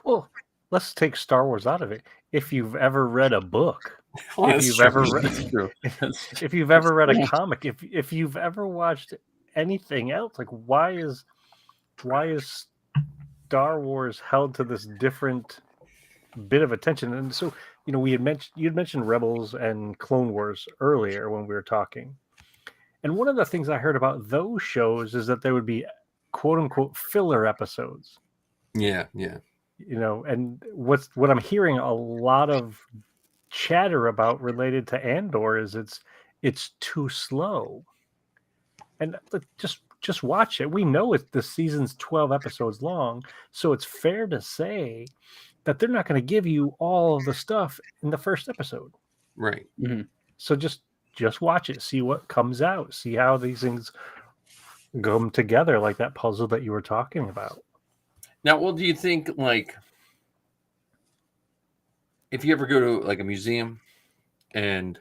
Well, let's take Star Wars out of it. If you've ever read a book, Well, if you've ever read a comic, if you've ever watched anything else, like why is Star Wars held to this different bit of attention? And so, you'd mentioned Rebels and Clone Wars earlier when we were talking. And one of the things I heard about those shows is that there would be quote unquote filler episodes. Yeah. And what I'm hearing a lot of chatter about related to Andor is it's too slow. And just watch it. We know the season's 12 episodes long, so it's fair to say that they're not going to give you all of the stuff in the first episode. Right. Mm-hmm. So just watch it, see what comes out, see how these things come together, like that puzzle that you were talking about. Now, well, do you think, like, if you ever go to like a museum and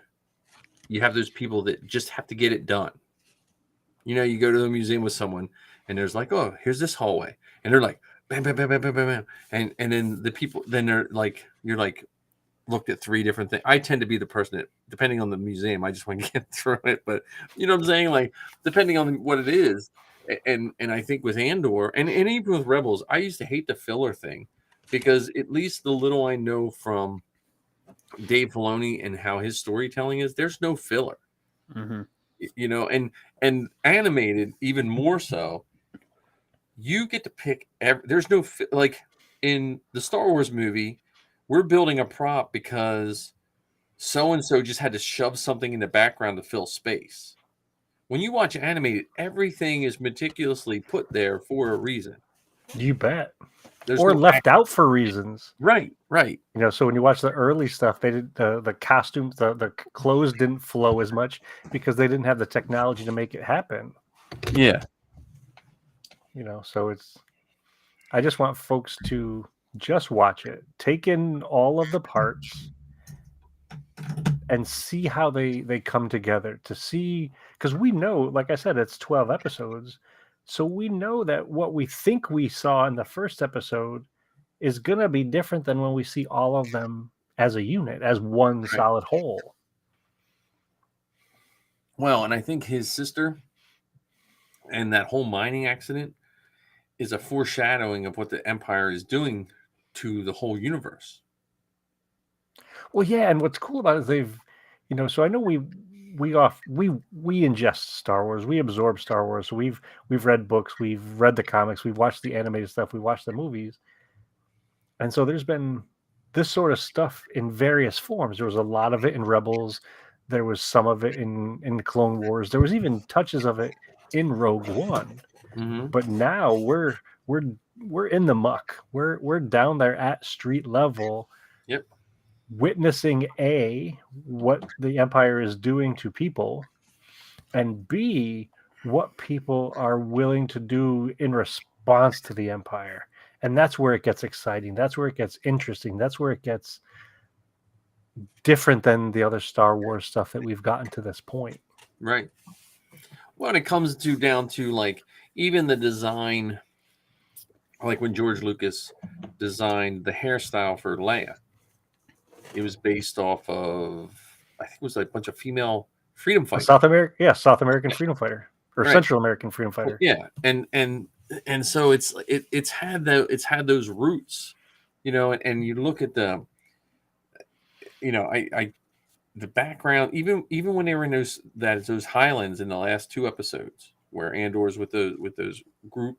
you have those people that just have to get it done, you go to the museum with someone and there's like, oh, here's this hallway, and they're like, bam, bam, bam, bam, bam, bam, bam. And then the people, then they're like, you're like, looked at 3 different things. I tend to be the person that, depending on the museum, I just want to get through it. But you know what I'm saying? Like, depending on what it is. And I think with Andor and even with Rebels, I used to hate the filler thing, because at least the little I know from Dave Filoni and how his storytelling is, there's no filler. Mm-hmm. And animated even more so. You get to pick. There's no like in the Star Wars movie, we're building a prop because so and so just had to shove something in the background to fill space. When you watch animated, everything is meticulously put there for a reason. You bet. There's or no left out for reasons. right. You know, so when you watch the early stuff, they did the costumes, the clothes didn't flow as much because they didn't have the technology to make it happen. Yeah. You know, so I just want folks to just watch it, take in all of the parts, and see how they come together. To see, because we know, like I said, it's 12 episodes, so we know that what we think we saw in the first episode is gonna be different than when we see all of them as a unit, as one Right. solid whole. Well, and I think his sister and that whole mining accident is a foreshadowing of what the Empire is doing to the whole universe. Well, yeah, and what's cool about it is they've, you know, so I know we ingest Star Wars, we absorb Star Wars. So we've read books, we've read the comics, we've watched the animated stuff, we watched the movies, and so there's been this sort of stuff in various forms. There was a lot of it in Rebels, there was some of it in Clone Wars, there was even touches of it in Rogue One. Mm-hmm. But now we're in the muck. We're down there at street level. Yep. Witnessing what the Empire is doing to people, and B, what people are willing to do in response to the Empire. And that's where it gets exciting. That's where it gets interesting. That's where it gets different than the other Star Wars stuff that we've gotten to this point. Right. When it comes down to like even the design, like when George Lucas designed the hairstyle for Leia, it was based off of, I think it was like a bunch of female freedom fighters. South American freedom fighter, or Right. Central American freedom fighter. Yeah, and so it's had those roots, you know, and you look at the, you know, the background, even when they were in those highlands in the last 2 episodes where Andor's with those group,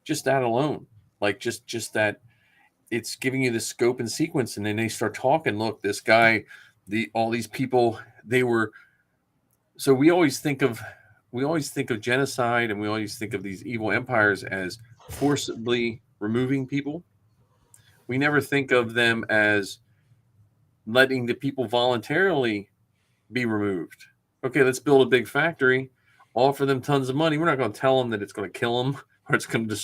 just that alone, like just that, it's giving you the scope and sequence, and then they start talking. Look, this guy, all these people, they were. So we always think of genocide, and we always think of these evil empires as forcibly removing people. We never think of them as letting the people voluntarily be removed. Okay, let's build a big factory, offer them tons of money. We're not going to tell them that it's going to kill them or it's going to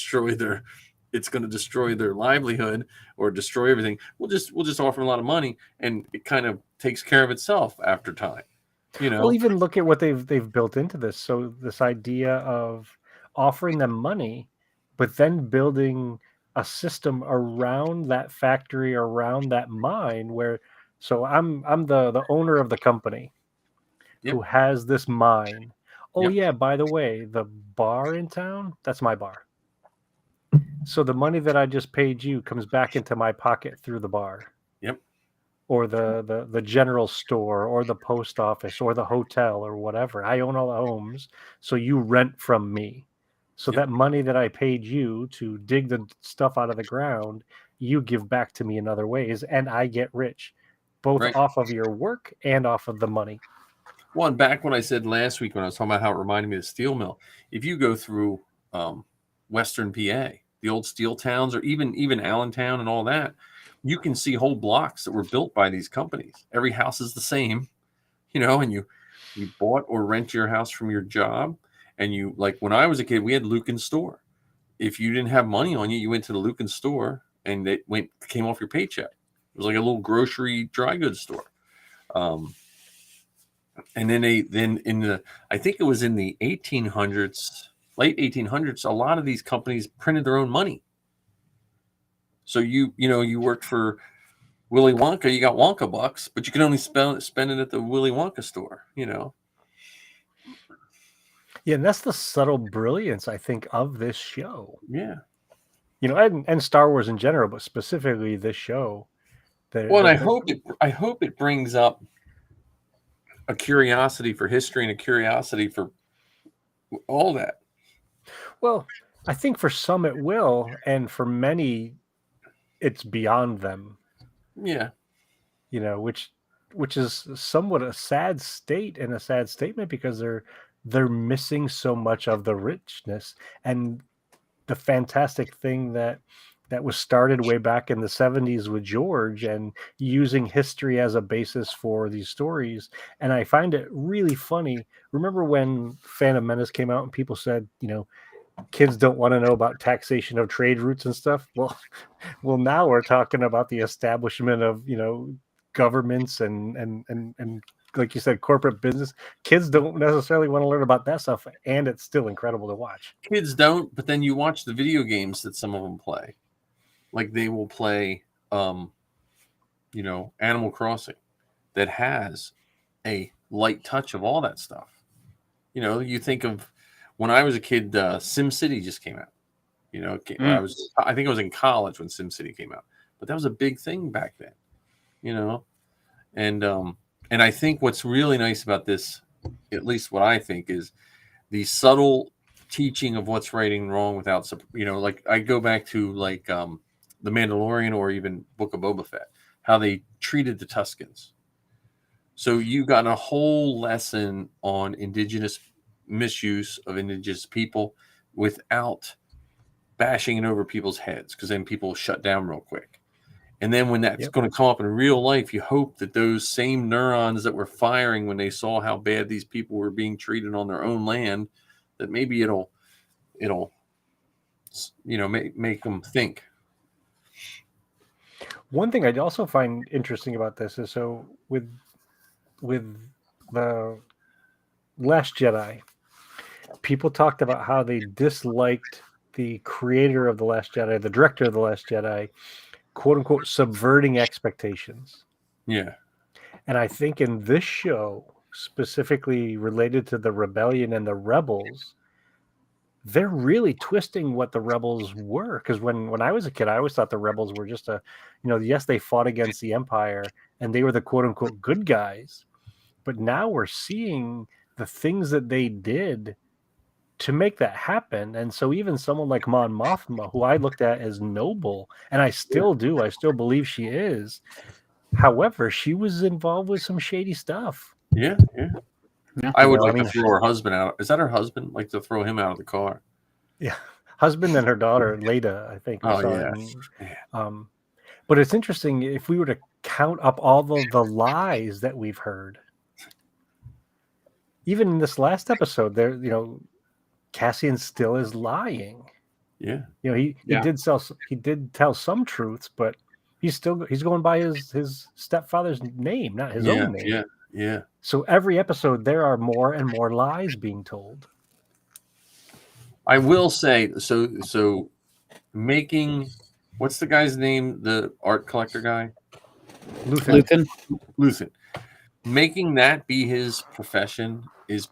destroy their livelihood or destroy everything. We'll just offer them a lot of money, and it kind of takes care of itself after time. You know, Well, even look at what they've built into this. So this idea of offering them money, but then building a system around that factory, around that mine, where so I'm the owner of the company who has this mine. Oh yeah, by the way, the bar in town, that's my bar. So the money that I just paid you comes back into my pocket through the bar. Yep. Or the general store or the post office or the hotel or whatever. I own all the homes, so you rent from me. So that money that I paid you to dig the stuff out of the ground, you give back to me in other ways, and I get rich, both off of your work and off of the money. Well, and back when I said last week when I was talking about how it reminded me of the steel mill, if you go through Western PA, the old steel towns, or even Allentown and all that, you can see whole blocks that were built by these companies. Every house is the same, you know, and you bought or rent your house from your job. And you, like when I was a kid, we had Lucan's store. If you didn't have money on you, you went to the Lucan's store and it came off your paycheck. It was like a little grocery dry goods store. And then I think it was in the 1800s, late 1800s, a lot of these companies printed their own money. So you worked for Willy Wonka, you got Wonka bucks, but you can only spend it at the Willy Wonka store, you know. Yeah, and that's the subtle brilliance, I think, of this show. Yeah. You know, and Star Wars in general, but specifically this show. Well, and I hope it brings up a curiosity for history and a curiosity for all that. Well, I think for some it will, and for many, it's beyond them. Yeah. You know, which is somewhat a sad state and a sad statement, because they're missing so much of the richness and the fantastic thing that that was started way back in the 70s with George, and using history as a basis for these stories. And I find it really funny. Remember when Phantom Menace came out and people said, kids don't want to know about taxation of trade routes and stuff? Well, now we're talking about the establishment of, governments and like you said, corporate business. Kids don't necessarily want to learn about that stuff, and it's still incredible to watch. Kids don't, but then you watch the video games that some of them play. Like they will play, Animal Crossing that has a light touch of all that stuff. You think of when I was a kid, SimCity just came out. I think I was in college when SimCity came out, but that was a big thing back then. And I think what's really nice about this, at least what I think, is the subtle teaching of what's right and wrong without, like I go back to like The Mandalorian or even Book of Boba Fett, how they treated the Tuskens. So you got a whole lesson on indigenous misuse of indigenous people without bashing it over people's heads, because then people shut down real quick. And then when that's going to come up in real life, you hope that those same neurons that were firing when they saw how bad these people were being treated on their own land, that maybe it'll make them think. One thing I also find interesting about this is, so with the Last Jedi, people talked about how they disliked the creator of The Last Jedi, the director of The Last Jedi, quote unquote, subverting expectations. Yeah. And I think in this show, specifically related to the rebellion and the rebels, they're really twisting what the rebels were. Because when I was a kid, I always thought the rebels were just yes, they fought against the Empire and they were the quote unquote good guys. But now we're seeing the things that they did to make that happen. And so even someone like Mon Mothma, who I looked at as noble, and I still do, I still believe she is. However, she was involved with some shady stuff. Yeah. I would like to throw her husband out. Is that her husband? Like to throw him out of the car? Yeah. Husband and her daughter, Leda, I think. Oh, yeah. But it's interesting, if we were to count up all of the lies that we've heard, even in this last episode, there, Cassian still is lying. Yeah. He did tell some truths, but he's going by his stepfather's name, not his own name. Yeah. So every episode there are more and more lies being told. I will say, so making, what's the guy's name? The art collector guy? Luthen. Making that be his profession is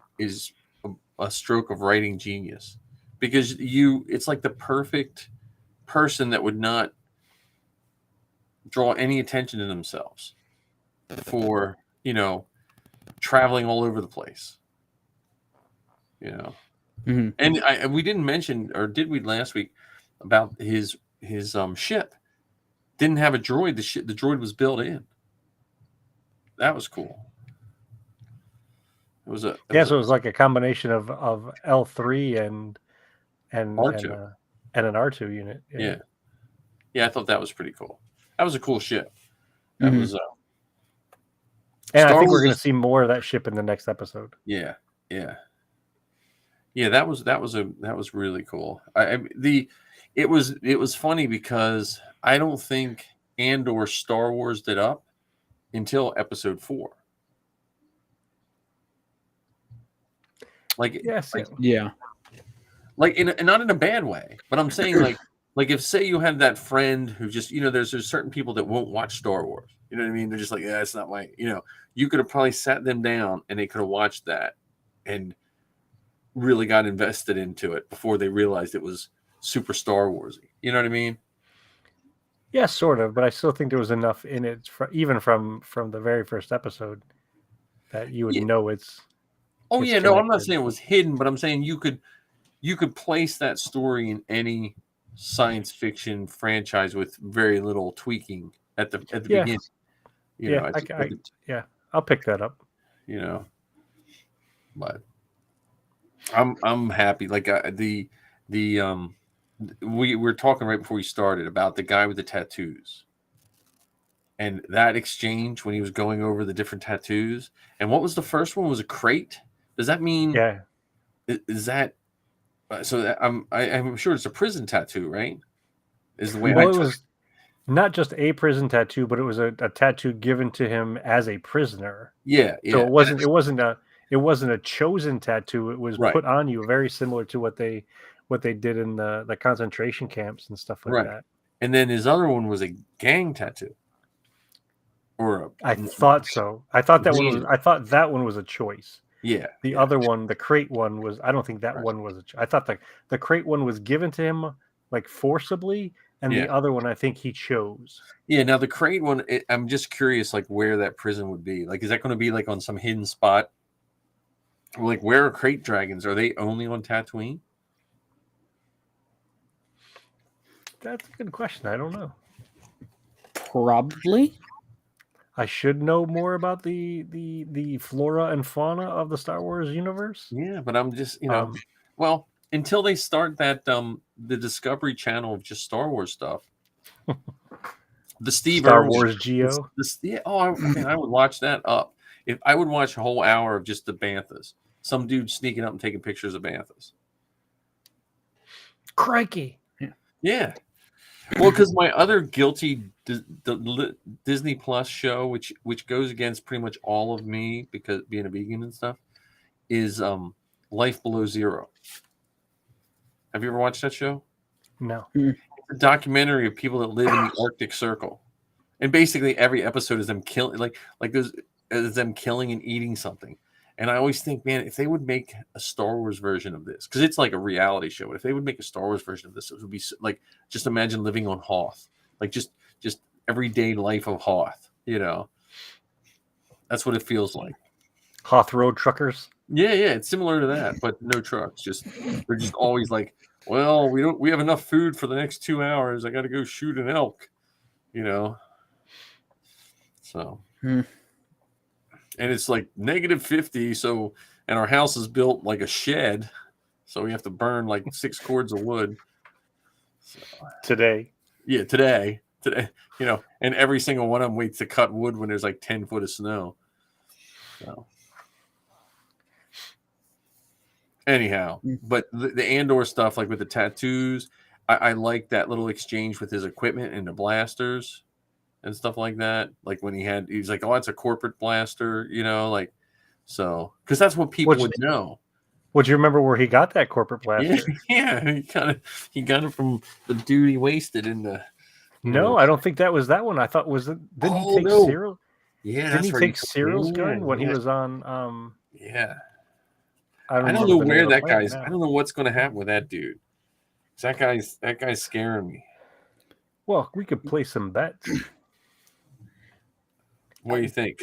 a stroke of writing genius, because it's like the perfect person that would not draw any attention to themselves for traveling all over the place. Mm-hmm. And we didn't mention, or did we last week, about his ship didn't have a droid. The droid was built in. That was cool. It was like a combination of L3 and R2. And an R2 unit. Yeah, I thought that was pretty cool. That was a cool ship. That was and Star I think Wars we're going to see more of that ship in the next episode. Yeah. That was really cool. It was funny because I don't think Andor Star Wars did up until episode 4. Like, yeah. Like not in a bad way, but I'm saying like if, say, you had that friend who just, there's certain people that won't watch Star Wars. You know what I mean? They're just like, yeah, it's not my, you could have probably sat them down and they could have watched that and really got invested into it before they realized it was super Star Warsy. You know what I mean? Yeah, sort of, but I still think there was enough in it, even from the very first episode, that you would know it's. Oh, yeah, no, I'm not saying it was hidden, but I'm saying you could place that story in any science fiction franchise with very little tweaking at the beginning. I'll pick that up. But I'm happy. Like the we were talking right before we started about the guy with the tattoos and that exchange when he was going over the different tattoos. And what was the first one? Was a crate? Does that mean? Yeah. Is that so? I'm sure it's a prison tattoo, right? Is the way Well, I it took was not just a prison tattoo, but it was a tattoo given to him as a prisoner. it. So Yeah. it wasn't a chosen tattoo. It was Right. put on you, very similar to what they did in the concentration camps and stuff like Right. that. And then his other one was a gang tattoo. Or I thought so. I thought that Yeah. one was a choice. Yeah. The yeah. other one, the crate one, was. I don't think that Right. one was. I thought the crate one was given to him like forcibly, and Yeah. the other one I think he chose. Yeah. Now the crate one, I'm just curious, like where that prison would be. Like, is that going to be like on some hidden spot? Like, where are crate dragons? Are they only on Tatooine? That's a good question. I don't know. Probably. I should know more about the flora and fauna of the Star Wars universe. Yeah, but I'm just, well, until they start that the Discovery Channel of just Star Wars stuff. The Steve Star Irwin, Wars Geo. Yeah, I would watch that up. If I would watch a whole hour of just the banthas, some dude sneaking up and taking pictures of banthas. Crikey. Yeah. Well, because my other guilty Disney Plus show, which goes against pretty much all of me because being a vegan and stuff, is Life Below Zero. Have you ever watched that show? No. It's a documentary of people that live in the Arctic Circle, and basically every episode is them killing, like there's them killing and eating something. And I always think, man, if they would make a Star Wars version of this, because it's like a reality show, if they would make a Star Wars version of this, it would be like, just imagine living on Hoth, like just everyday life of Hoth. That's what it feels like. Hoth Road Truckers. Yeah, it's similar to that, but no trucks. They're just always like, well, we have enough food for the next 2 hours. I got to go shoot an elk, So. And it's like -50, and our house is built like a shed, so we have to burn like 6 cords of wood. So, today. Yeah, today, and every single one of them waits to cut wood when there's like 10 foot of snow. So, anyhow, but the Andor stuff, like with the tattoos, I like that little exchange with his equipment and the blasters and stuff like that. Like when he's like, oh, it's a corporate blaster, so because that's what people would know. Would you remember where he got that corporate blaster? Yeah, he got it from the dude he wasted in the. No, I don't think that was that one. I thought didn't he take Cyril? Yeah, didn't he take Cyril's gun when he was on? Yeah, I don't know where that guy's. I don't know what's going to happen with that dude. That guy's scaring me. Well, we could play some bets. What do you think?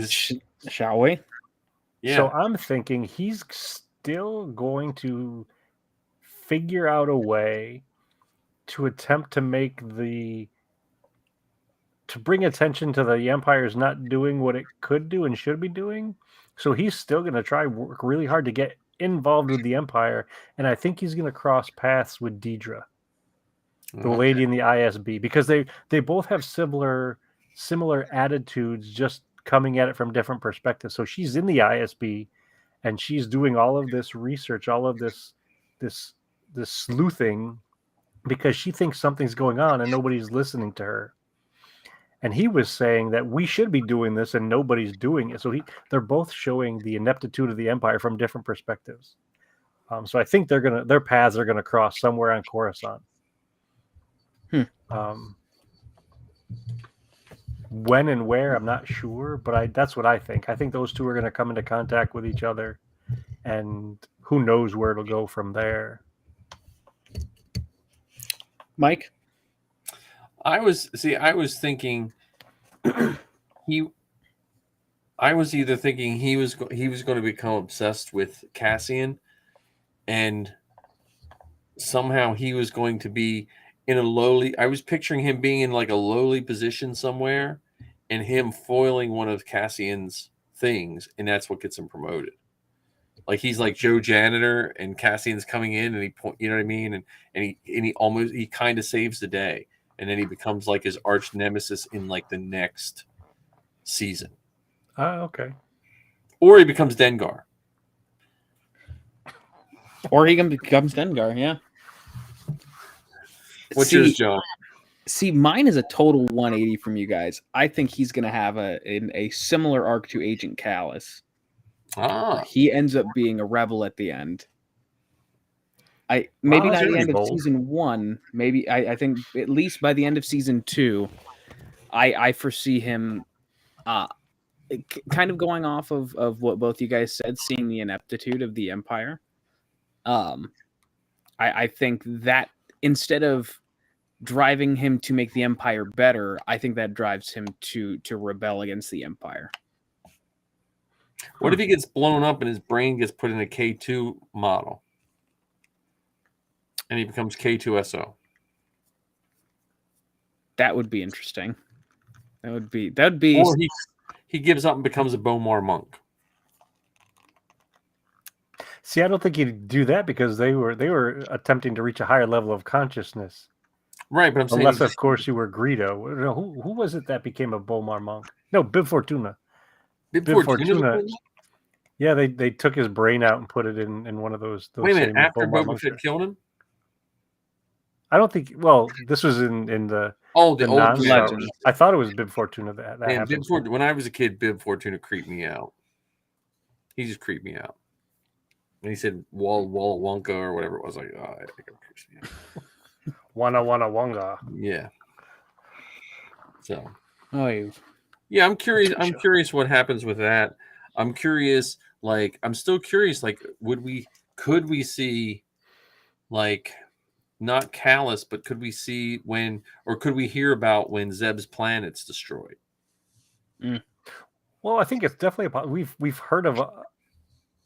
Shall we? Yeah. So I'm thinking he's still going to figure out a way to attempt to bring attention to the Empire's not doing what it could do and should be doing. So he's still going to try work really hard to get involved with the Empire, and I think he's going to cross paths with Deidre, the lady in the ISB, because they both have similar attitudes, just coming at it from different perspectives. So she's in the ISB, and she's doing all of this research, all of this sleuthing, because she thinks something's going on and nobody's listening to her. And he was saying that we should be doing this and nobody's doing it. So they're both showing the ineptitude of the Empire from different perspectives. So I think their paths are gonna cross somewhere on Coruscant. When and where, I'm not sure, but that's what I think. I think those two are gonna come into contact with each other, and who knows where it'll go from there. Mike? I was thinking I was either thinking he was going to become obsessed with Cassian, and somehow he was going to be in a lowly. I was picturing him being in like a lowly position somewhere, and him foiling one of Cassian's things, and that's what gets him promoted. like he's like Joe Janitor, and Cassian's coming in, and you know what I mean, and he kind of saves the day, and then he becomes like his arch nemesis in like the next season, Okay. or he becomes Dengar. Or he becomes Dengar, yeah. What's yours, John? See, mine is a total 180 from you guys. I think he's going to have a similar arc to Agent Callus. He ends up being a rebel at the end. Maybe not at the end of season 1. Maybe I think at least by the end of season 2, I foresee him kind of going off of what both you guys said, seeing the ineptitude of the Empire. I think that instead of driving him to make the Empire better, I think that drives him to rebel against the Empire. What if he gets blown up and his brain gets put in a K2 model, and he becomes K2SO? That would be interesting. That would be. Or he gives up and becomes a Bomar monk. See, I don't think he'd do that because they were attempting to reach a higher level of consciousness. Right, but I'm saying unless, of course, you were Greedo. Who was it that became a Bomar monk? No, Bib Fortuna. Bib Fortuna. Yeah, they took his brain out and put it in one of those. Wait a minute, after Bomar Boba Fett killed him? I don't think. Well, this was in the old legend. I thought it was Bib Fortuna that happened. When I was a kid, Bib Fortuna creeped me out. He just creeped me out. And he said Walla Wonka or whatever it was. Like, oh, I think I'm creeped me out. Wana Wonga. Yeah. So. Yeah, I'm curious. I'm curious what happens with that. I'm curious. Like, I'm still curious. Like, could we see, like, not Callus, but could we see could we hear about when Zeb's planet's destroyed? Well, I think it's definitely we've heard of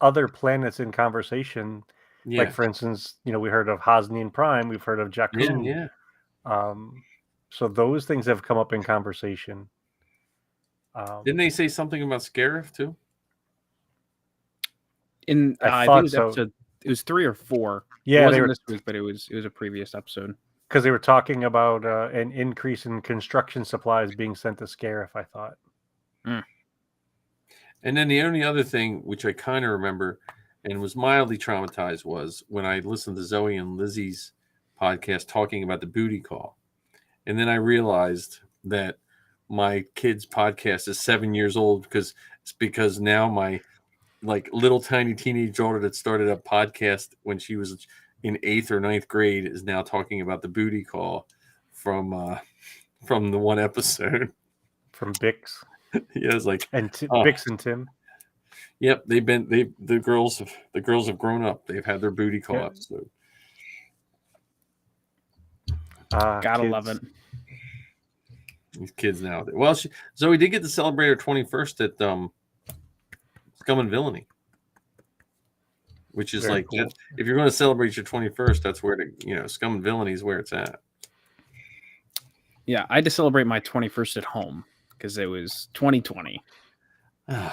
other planets in conversation. Yeah. Like, for instance, we heard of Hosnian Prime. We've heard of Jakku. Yeah. So those things have come up in conversation. Didn't they say something about Scarif too? I thought so. It was 3 or 4. Yeah, it wasn't this week, but it was a previous episode. Because they were talking about an increase in construction supplies being sent to Scarif, I thought. And then the only other thing, which I kind of remember and was mildly traumatized, was when I listened to Zoe and Lizzie's podcast talking about the booty call. And then I realized that my kid's podcast is 7 years old because now my little tiny teenage daughter that started a podcast when she was in 8th or 9th grade is now talking about the booty call from the one episode from Bix. Yeah, it's like Bix and Tim. Yep, the girls have grown up. They've had their booty call episode. Gotta love it. These kids now. Well, Zoe did get to celebrate her 21st at Scum and Villainy, which is very cool. If you're going to celebrate your 21st, that's where Scum and Villainy is where it's at. Yeah, I had to celebrate my 21st at home because it was 2020.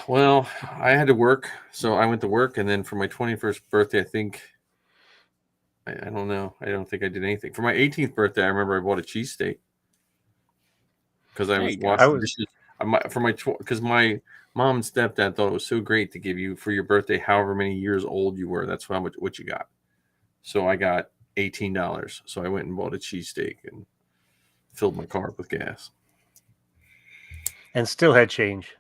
Well, I had to work, so I went to work, and then for my 21st birthday, I think I don't know. I don't think I did anything. For my 18th birthday, I remember I bought a cheesesteak because I was watching dishes. Because my mom and stepdad thought it was so great to give you for your birthday, however many years old you were. That's what you got. So I got $18. So I went and bought a cheesesteak and filled my car up with gas. And still had change.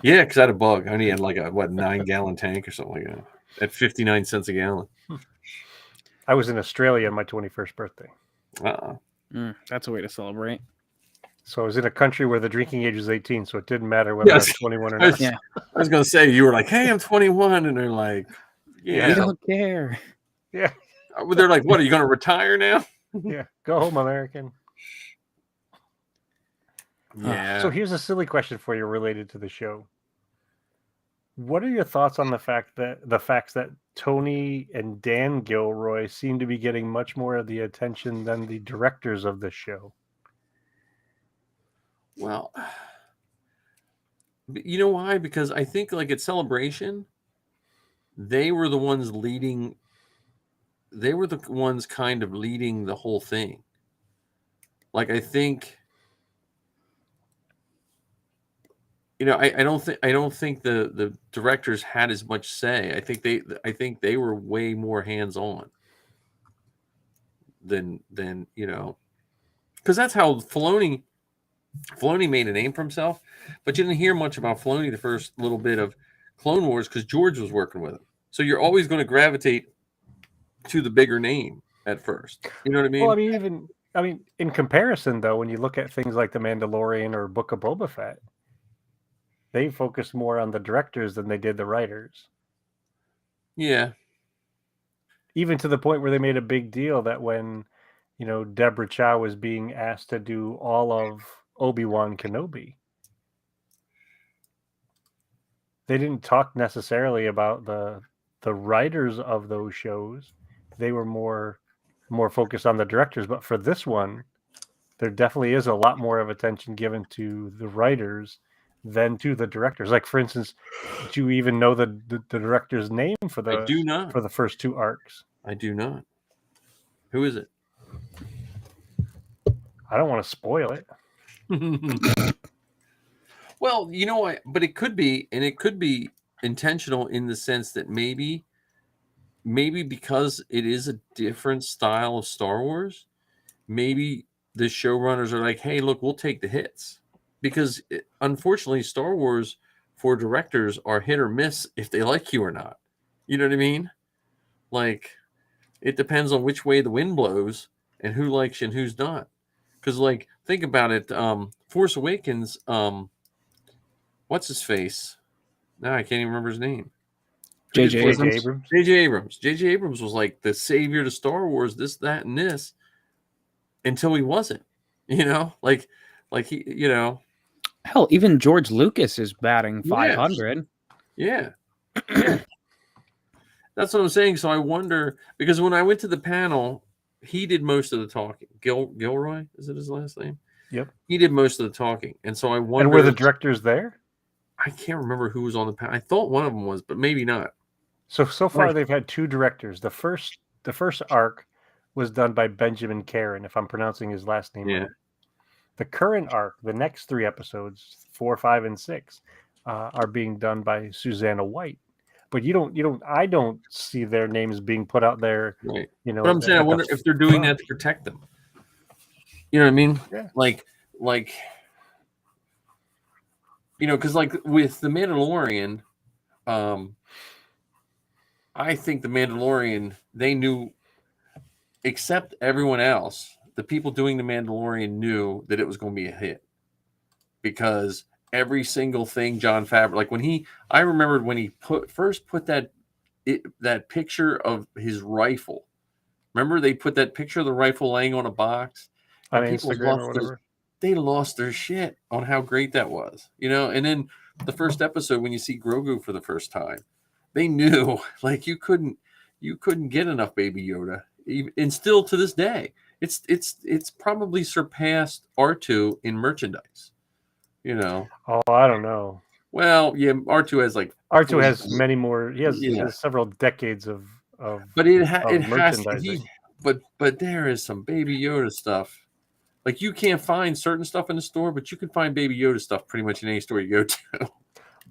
Yeah, because I had a bug. I only had 9-gallon tank or something like that at 59 cents a gallon. I was in Australia on my 21st birthday. That's a way to celebrate. So I was in a country where the drinking age was 18, so it didn't matter whether I was 21 or not. Yeah. I was going to say, you were like, hey, I'm 21. And they're like, yeah. We don't care. Yeah. They're like, what, are you going to retire now? Yeah. Go home, American. Yeah. So here's a silly question for you related to the show. What are your thoughts on the facts that Tony and Dan Gilroy seem to be getting much more of the attention than the directors of the show? Well, you know why? Because I think at Celebration, they were the ones leading. They were the ones kind of leading the whole thing. Like I think, I don't think the directors had as much say. I think they were way more hands on than because that's how Filoni made a name for himself. But you didn't hear much about Filoni the first little bit of Clone Wars because George was working with him. So you're always going to gravitate to the bigger name at first. You know what I mean? Well, I mean, in comparison, though, when you look at things like The Mandalorian or Book of Boba Fett, they focused more on the directors than they did the writers. Yeah. Even to the point where they made a big deal that when, Deborah Chow was being asked to do all of Obi-Wan Kenobi, they didn't talk necessarily about the writers of those shows. They were more focused on the directors. But for this one, there definitely is a lot more of attention given to the writers than to the directors. Like, for instance, did you even know the director's name for I do not. for the first two arcs? I do not. Who is it? I don't want to spoil it. Well, but it could be, and it could be intentional in the sense that maybe because it is a different style of Star Wars, maybe the showrunners are like, hey, look, we'll take the hits. Because unfortunately, Star Wars for directors are hit or miss if they like you or not. You know what I mean? Like, it depends on which way the wind blows and who likes you and who's not. Because, like, think about it. Force Awakens, what's his face? No, I can't even remember his name. J.J. Abrams. J.J. Abrams. J.J. Abrams was like the savior to Star Wars, this, that, and this, until he wasn't. Like he, Hell, even George Lucas is batting 500. Yeah. Yeah. That's what I'm saying. So I wonder, because when I went to the panel, he did most of the talking. Gilroy, is it his last name? Yep. He did most of the talking. And so I wonder. And were the directors there? I can't remember who was on the panel. I thought one of them was, but maybe not. So far they've had two directors. The first arc was done by Benjamin Caron, if I'm pronouncing his last name right. The current arc, the next 3 episodes, 4, 5, and 6, are being done by Susanna White. But I don't see their names being put out there. Right. But I'm saying, I wonder if they're doing that to protect them. You know what I mean? Yeah. Like, because like with the Mandalorian, I think the Mandalorian, they knew, except everyone else, the people doing the Mandalorian knew that it was going to be a hit, because every single thing Jon Favreau, like I remembered when he first put that picture of his rifle. Remember they put that picture of the rifle laying on a box on Instagram or whatever. They lost their shit on how great that was, And then the first episode, when you see Grogu for the first time, they knew, like, you couldn't get enough Baby Yoda, and still to this day, it's probably surpassed R2 in merchandise. Oh, I don't know. Well, yeah, R2 has R2 has many more. He has several decades of but it has to be. But there is some Baby Yoda stuff. Like, you can't find certain stuff in the store, but you can find Baby Yoda stuff pretty much in any store you go to.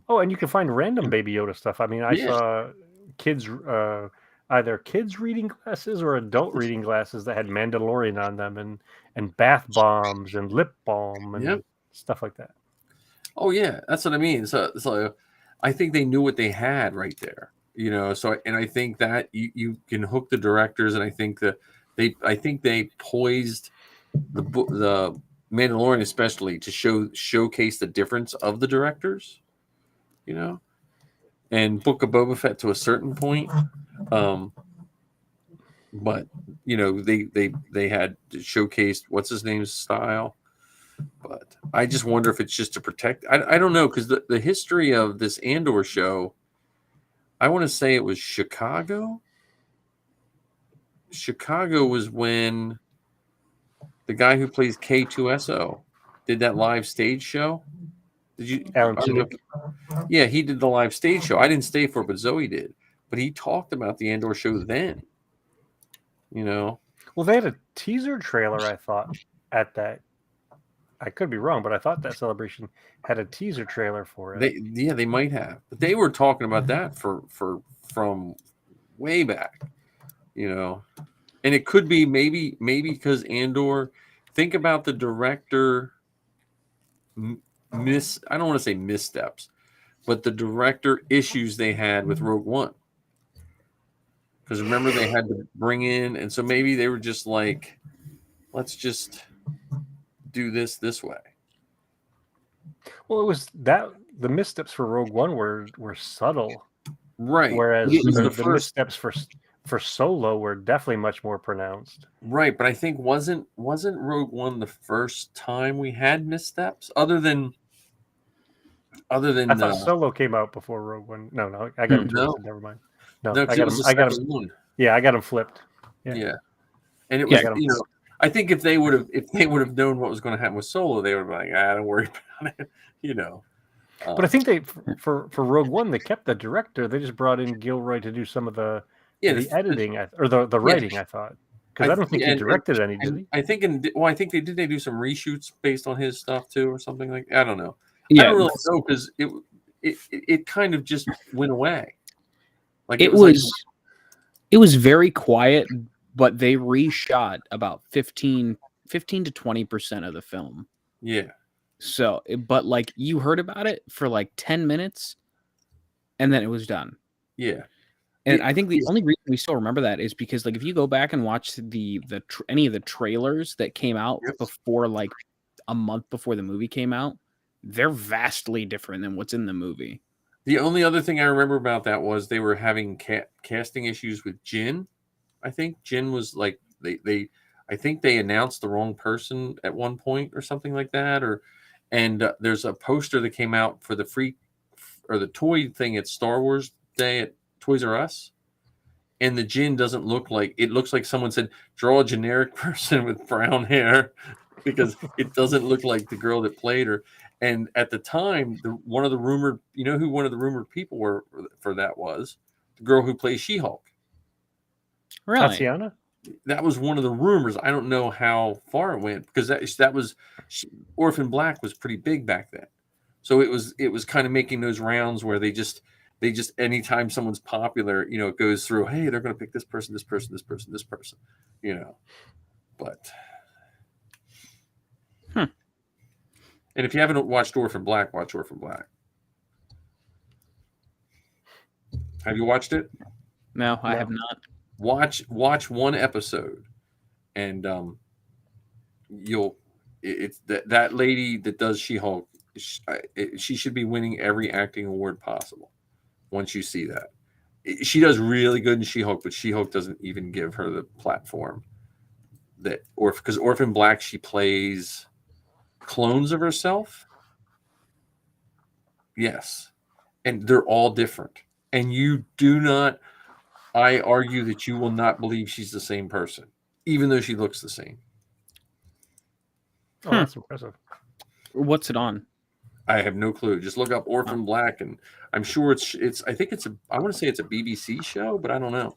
Oh, and you can find random Baby Yoda stuff. I mean, I saw kids, either kids reading glasses or adult reading glasses that had Mandalorian on them, and bath bombs and lip balm and stuff like that. Oh yeah, that's what I mean. So I think they knew what they had right there. So, and I think that you can hook the directors, and I think they poised the Mandalorian especially to showcase the difference of the directors, and Book of Boba Fett to a certain point. But they had showcased what's his name's style. But I just wonder if it's just to protect. I don't know, because the history of this Andor show, I want to say it was Chicago. Chicago was when the guy who plays K2SO did that live stage show. Did you? Alan Tudyk? Yeah, he did the live stage show. I didn't stay for it, but Zoe did. but he talked about the Andor show then. You know, Well, they had a teaser trailer, I thought, at that. I could be wrong, but I thought that celebration had a teaser trailer for it. they might have, but they were talking about that from way back. You know, and it could be maybe because Andor. Think about the director. I don't want to say missteps, but the director issues they had with Rogue One. Because remember, they had to bring in, and so maybe they were just like, let's just do this way. Well, it was that the missteps for Rogue One were subtle, Right. whereas It was the first, missteps for Solo were definitely much more pronounced. right, but I think wasn't Rogue One the first time we had missteps, other than I thought Solo came out before Rogue One. No, I got him No. twisted. Never mind. No, no, 'cause I it got was him. the I got him. second one. Yeah, I got him flipped. Yeah. Yeah. And it Yeah, was, I got him. I think if they would have known what was going to happen with Solo, they would have been like, don't worry about it, you know. But I think they for Rogue One they kept the director. They just brought in Gilroy to do some of the editing or the writing. I thought because I don't think he directed any, did he? I think they do some reshoots based on his stuff too, or something like. I don't know. Yeah, I don't really know because it kind of just went away. Like it was very quiet, but they reshot about 15 to 20% of the film. Yeah. So, but like you heard about it for like 10 minutes and then it was done. Yeah. And I think the only reason we still remember that is because like if you go back and watch any of the trailers that came out before like a month before the movie came out, they're vastly different than what's in the movie. The only other thing I remember about that was they were having casting issues with Jin. I think Jin was like I think they announced the wrong person at one point or something like that. And there's a poster that came out for the the toy thing at Star Wars Day at Toys R Us, and the Jin doesn't look like it. Looks like someone said draw a generic person with brown hair because it doesn't look like the girl that played her. And at the time, one of the rumored people were for that was the girl who plays She-Hulk. Really? Tatiana? That was one of the rumors. I don't know how far it went because that was Orphan Black was pretty big back then. So it was kind of making those rounds where they just anytime someone's popular, it goes through, hey, they're going to pick this person, this person, this person, this person, but. And if you haven't watched Orphan Black, watch Orphan Black. Have you watched it? No, I have not. Watch one episode, and it's that lady that does She-Hulk. She should be winning every acting award possible. Once you see that, she does really good in She-Hulk, but She-Hulk doesn't even give her the platform because Orphan Black, she plays clones of herself. Yes, and they're all different, and you do not. I argue that you will not believe she's the same person, even though she looks the same. Oh, that's impressive. What's it on? I have no clue. Just look up Orphan Black, and I'm sure it's. I think I want to say it's a BBC show, but I don't know.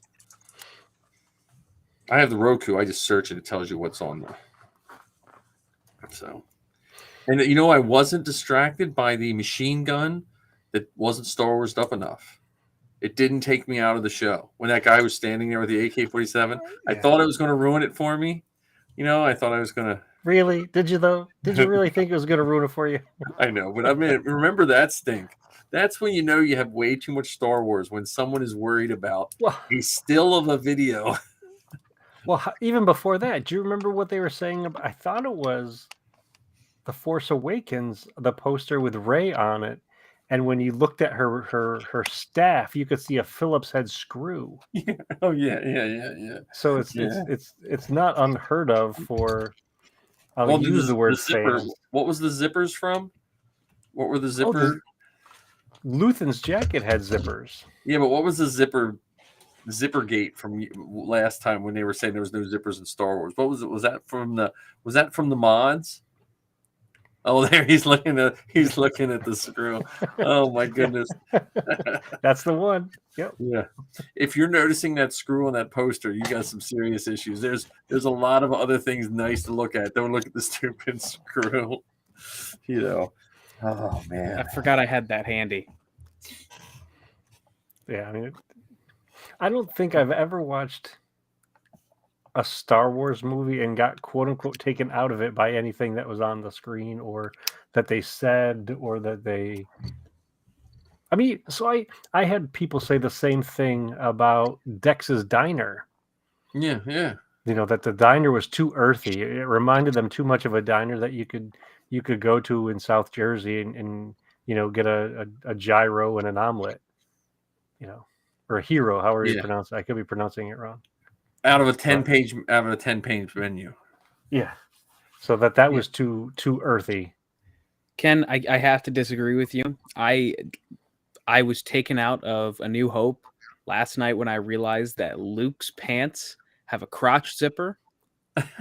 I have the Roku. I just search and it tells you what's on there. So, and I wasn't distracted by the machine gun that wasn't Star Wars up enough. It didn't take me out of the show. When that guy was standing there with the AK-47, I thought it was going to ruin it for me. I thought I was going to. Really? Did you though? Did you really think it was going to ruin it for you? I know, but I mean, remember that stink. That's when you have way too much Star Wars, when someone is worried about a still of a video. Well, even before that, do you remember what they were saying? I thought it was The Force Awakens, the poster with Rey on it. And when you looked at her staff, you could see a Phillips head screw. Yeah. Oh yeah. So it's not unheard of for. I'll use the word fans. What was the zippers from? What were the zipper? Luthen's jacket had zippers. Yeah, but what was the zipper gate from last time when they were saying there was no zippers in Star Wars? What was it? Was that from the mods? Oh, there he's looking at the screw. Oh my goodness. That's the one. Yep. Yeah. If you're noticing that screw on that poster, you got some serious issues. There's a lot of other things nice to look at. Don't look at the stupid screw. You know. Oh I man. forgot I had that handy. Yeah, I mean, I don't think I've ever watched a Star Wars movie and got quote unquote taken out of it by anything that was on the screen or that they said or that they. I mean, so I had people say the same thing about Dex's Diner. Yeah, yeah. You know, that the diner was too earthy. It reminded them too much of a diner that you could go to in South Jersey and get a gyro and an omelet, or a hero, however you Yeah. pronounce it. I could be pronouncing it wrong. Out of a 10-page menu. Yeah. So that was too earthy. Ken, I have to disagree with you. I was taken out of A New Hope last night when I realized that Luke's pants have a crotch zipper.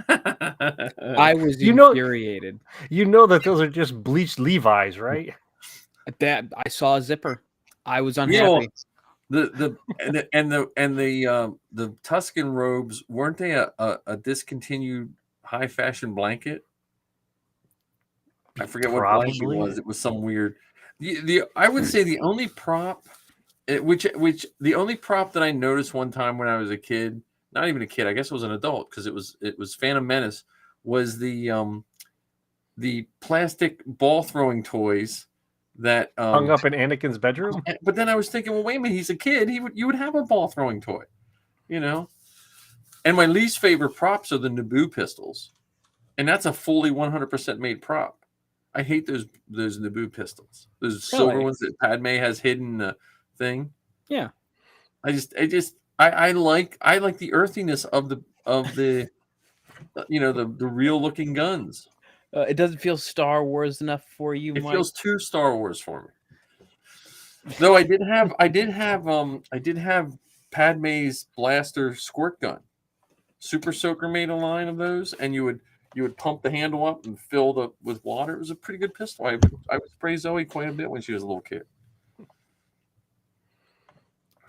I was infuriated. You know that those are just bleached Levi's, right? That I saw a zipper. I was unhappy. The Tuscan robes, weren't they a discontinued high fashion blanket? I forget what blanket it was. It was some weird. I would say the only prop, which the only prop that I noticed one time when I was a kid, not even a kid, I guess it was an adult because it was Phantom Menace, was the plastic ball throwing toys that hung up in Anakin's bedroom. But then I was thinking, well, wait a minute, he's a kid. You would have a ball throwing toy, And my least favorite props are the Naboo pistols, and that's a fully 100% made prop. I hate those Naboo pistols. Those silver ones that Padme has hidden the thing. Yeah. I like the earthiness of the the real looking guns. It doesn't feel Star Wars enough for you, It Mike? feels too Star Wars for me. Though I did have Padme's blaster squirt gun. Super Soaker made a line of those, and you would pump the handle up and fill with water. It was a pretty good pistol. I would spray Zoe quite a bit when she was a little kid.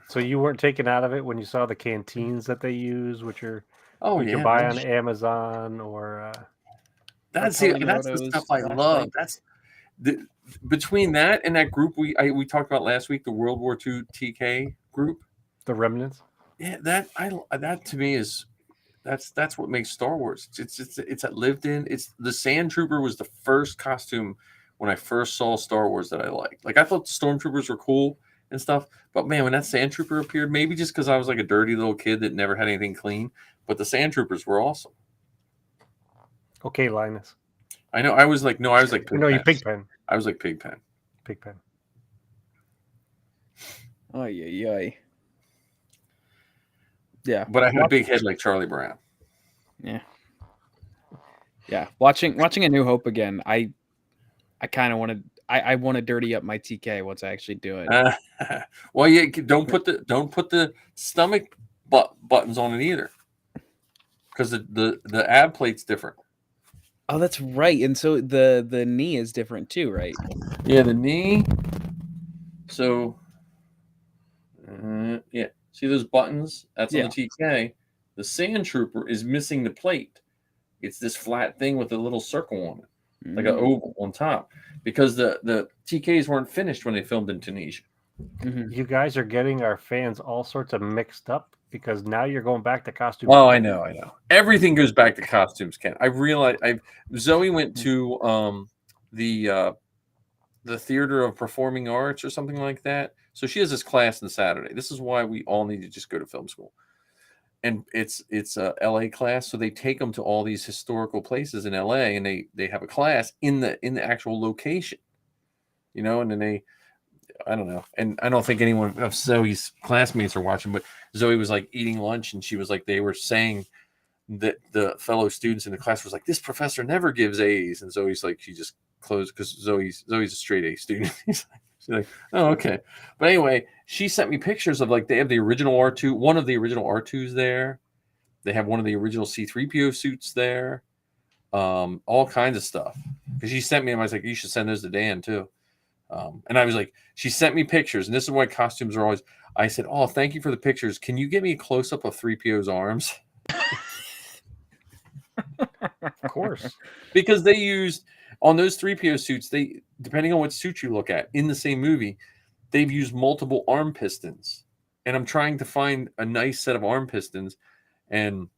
So you weren't taken out of it when you saw the canteens that they use, which are you can buy on Amazon or. That's the stuff I love. That's between that and that group we talked about last week, the World War II TK group, the Remnants. Yeah, that to me is that's what makes Star Wars. It's a lived in. It's the Sand Trooper was the first costume when I first saw Star Wars that I liked. Like I thought the Stormtroopers were cool and stuff, but man, when that Sand Trooper appeared, maybe just because I was like a dirty little kid that never had anything clean, but the Sand Troopers were awesome. Okay, Linus. I know. I was like Pigpen. No, you Pigpen. I was like Pigpen. Pigpen. Oh yeah. Yeah. But I had a big head like Charlie Brown. Yeah. Yeah. Watching A New Hope again, I kind of want to. I want to dirty up my TK once I actually do it. Well, yeah. Don't put the stomach buttons on it either, because the ab plate's different. Oh, that's right. And so the knee is different too, right? Yeah, the knee. So, yeah. See those buttons? That's on the TK. The Sand Trooper is missing the plate. It's this flat thing with a little circle on it, like an oval on top, because the TKs weren't finished when they filmed in Tunisia. Mm-hmm. You guys are getting our fans all sorts of mixed up because now you're going back to costumes. Oh, I know. Everything goes back to costumes, Ken. I realized Zoe went to the Theater of Performing Arts or something like that. So she has this class on Saturday. This is why we all need to just go to film school. And it's a LA class, so they take them to all these historical places in LA, and they have a class in the actual location, and then I don't know, and I don't think anyone of Zoe's classmates are watching, but Zoe was like eating lunch, and she was like, they were saying that the fellow students in the class was like, this professor never gives A's, and Zoe's like, she just closed because Zoe's a straight A student. She's like, oh, okay. But anyway, she sent me pictures of like they have the original R2, one of the original R2s there. They have one of the original C3PO suits there. all kinds of stuff. Because she sent me them, I was like, you should send those to Dan too. And I was like, she sent me pictures, and this is why costumes are always. I said, oh, thank you for the pictures. Can you get me a close up of 3PO's arms? Of course. Because they used on those 3PO suits, they depending on what suit you look at in the same movie, they've used multiple arm pistons. And I'm trying to find a nice set of arm pistons. And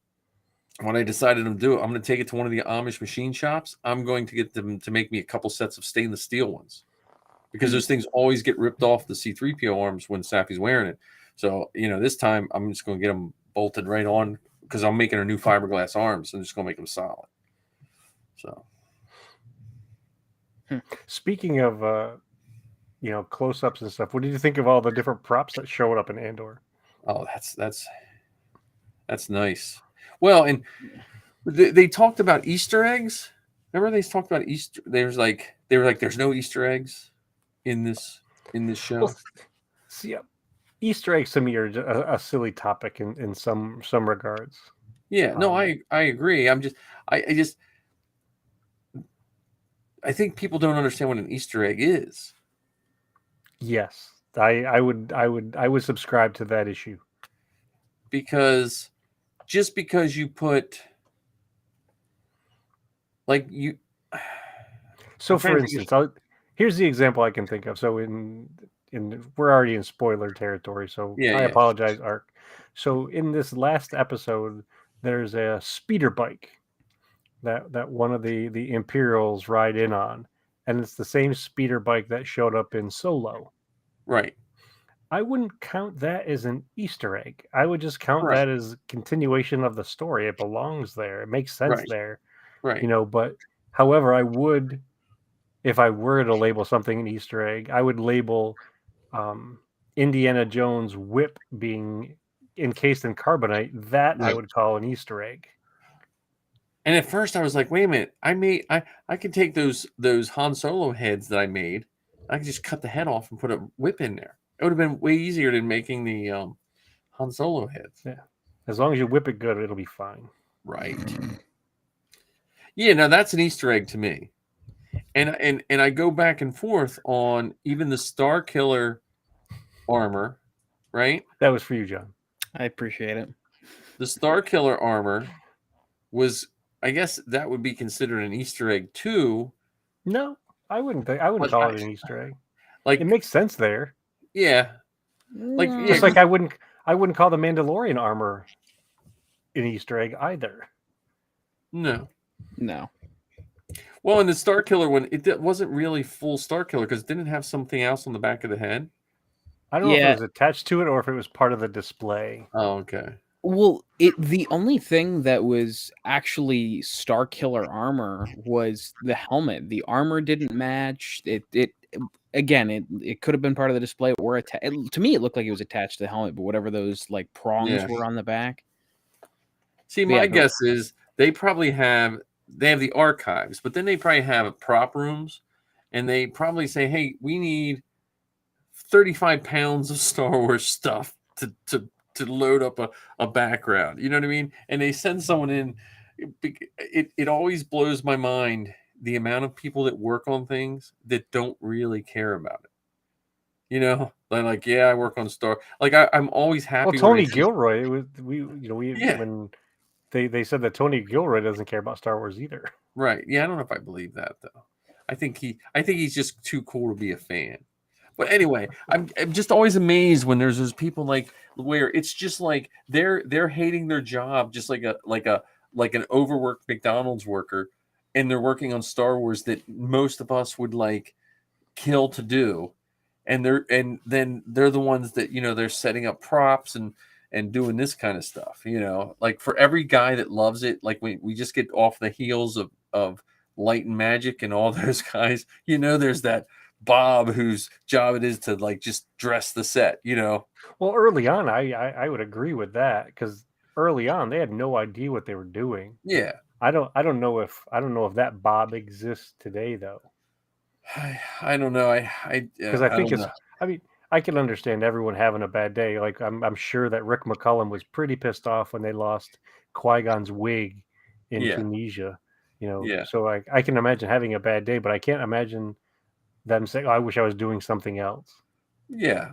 when I decided to do it, I'm going to take it to one of the Amish machine shops. I'm going to get them to make me a couple sets of stainless steel ones. Because those things always get ripped off the C-3PO arms when Safi's wearing it. So, this time I'm just going to get them bolted right on because I'm making her new fiberglass arms. I'm just going to make them solid. So, speaking of, close-ups and stuff, what did you think of all the different props that showed up in Andor? oh, that's nice. Well, and they talked about Easter eggs. Remember they talked about Easter? They were like, there's no Easter eggs in this show. Well, see, Easter eggs to me are a silly topic in some regards. Yeah, no, I agree. I think people don't understand what an Easter egg is. Yes, I would subscribe to that issue. Because just because you put like you so for instance, here's the example I can think of. So in we're already in spoiler territory, so I apologize, Ark. So in this last episode, there's a speeder bike that one of the Imperials ride in on, and it's the same speeder bike that showed up in Solo. Right. I wouldn't count that as an Easter egg. I would just count that as continuation of the story. It belongs there. It makes sense there. Right. But however, I would, if I were to label something an Easter egg, I would label Indiana Jones' whip being encased in carbonite. That I would call an Easter egg. And at first I was like, wait a minute, I could take those Han Solo heads that I made. I could just cut the head off and put a whip in there. It would have been way easier than making the Han Solo heads. Yeah. As long as you whip it good, it'll be fine. Right. Yeah, now that's an Easter egg to me. And I go back and forth on even the Star Killer armor, right? That was for you, John. I appreciate it. The Star Killer armor was, I guess that would be considered an Easter egg too. No, I wouldn't call it an Easter egg. Like, it makes sense there. Yeah. Just like I wouldn't call the Mandalorian armor an Easter egg either. No. Well, in the Star Killer one, it wasn't really full Star Killer because it didn't have something else on the back of the head. I don't know if it was attached to it or if it was part of the display. Oh, okay. Well, the only thing that was actually Star Killer armor was the helmet. The armor didn't match. It could have been part of the display or to me it looked like it was attached to the helmet, but whatever those like prongs were on the back. See, my guess is they probably have the archives, but then they probably have prop rooms, and they probably say, "Hey, we need 35 pounds of Star Wars stuff to load up a background." You know what I mean? And they send someone in. It always blows my mind the amount of people that work on things that don't really care about it. They're like, yeah, I work on Star. Like I'm always happy. Well, Tony Gilroy, when they said that Tony Gilroy doesn't care about Star Wars either. Right. Yeah, I don't know if I believe that though. I think he's just too cool to be a fan. But anyway, I'm just always amazed when there's those people like where it's just like they're hating their job just like an overworked McDonald's worker, and they're working on Star Wars that most of us would like kill to do, and then they're the ones that they're setting up props and doing this kind of stuff. Like for every guy that loves it, like we just get off the heels of Light and Magic and all those guys. There's that Bob whose job it is to like just dress the set. Well, early on, I would agree with that because early on they had no idea what they were doing. Yeah. I don't know if that Bob exists today though. I don't know. Because I think I can understand everyone having a bad day. Like I'm sure that Rick McCullum was pretty pissed off when they lost Qui-Gon's wig in Tunisia. Yeah. So I can imagine having a bad day, but I can't imagine them saying, "Oh, I wish I was doing something else." Yeah.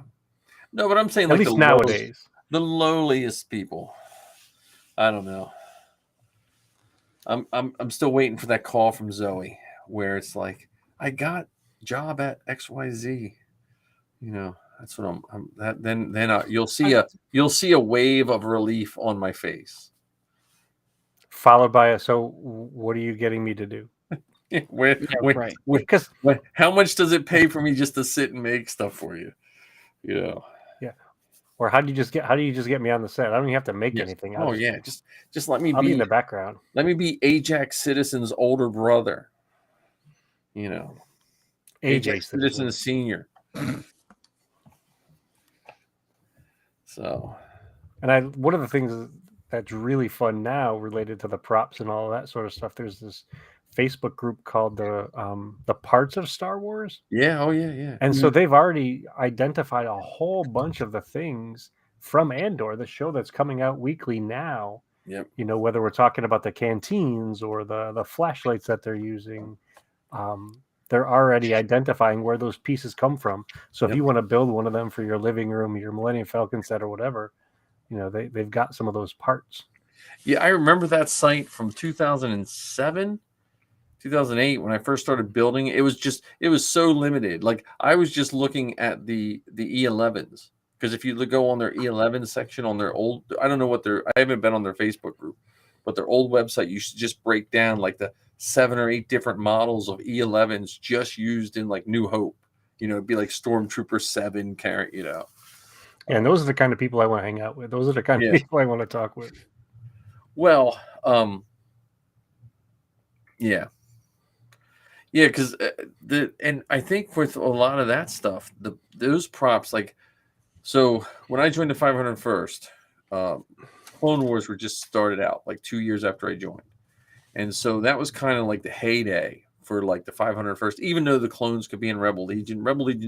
No, but I'm saying At like least nowadays. the lowliest people. I don't know. I'm still waiting for that call from Zoe where it's like, I got job at XYZ. That's what I'm that then you'll see a wave of relief on my face. Followed by a, so what are you getting me to do? Where, Yeah, where, right. Because how much does it pay for me just to sit and make stuff for you? yeah, or how do you just get me on the set? I don't even have to make Yes. anything. Oh yeah, just let me I'll be in be the background. let me be Ajax Citizen's older brother. AJ Ajax Citizen. Citizen Senior. So And one of the things that's really fun now related to the props and all that sort of stuff, there's this Facebook group called the Parts of Star Wars. yeah, oh yeah. And so they've already identified a whole bunch of the things from Andor, the show that's coming out weekly now. Yep. Whether we're talking about the canteens or the flashlights that they're using, they're already identifying where those pieces come from. So if Yep. you want to build one of them for your living room, your Millennium Falcon set or whatever, they've got some of those parts. Yeah, I remember that site from 2007, 2008 when I first started building. It was so limited. Like I was just looking at the E11s because if you go on their E11 section on their old, I don't know what I haven't been on their Facebook group, but their old website, you should just break down like the 7 or 8 different models of E11s just used in like New Hope. It'd be like Stormtrooper 7 carry, And those are the kind of people I want to hang out with. Those are the kind of people I want to talk with. Well, yeah, because and I think with a lot of that stuff, those props, like, so when I joined the 501st, Clone Wars were just started out like 2 years after I joined, and so that was kind of like the heyday for like the 501st. Even though the clones could be in Rebel Legion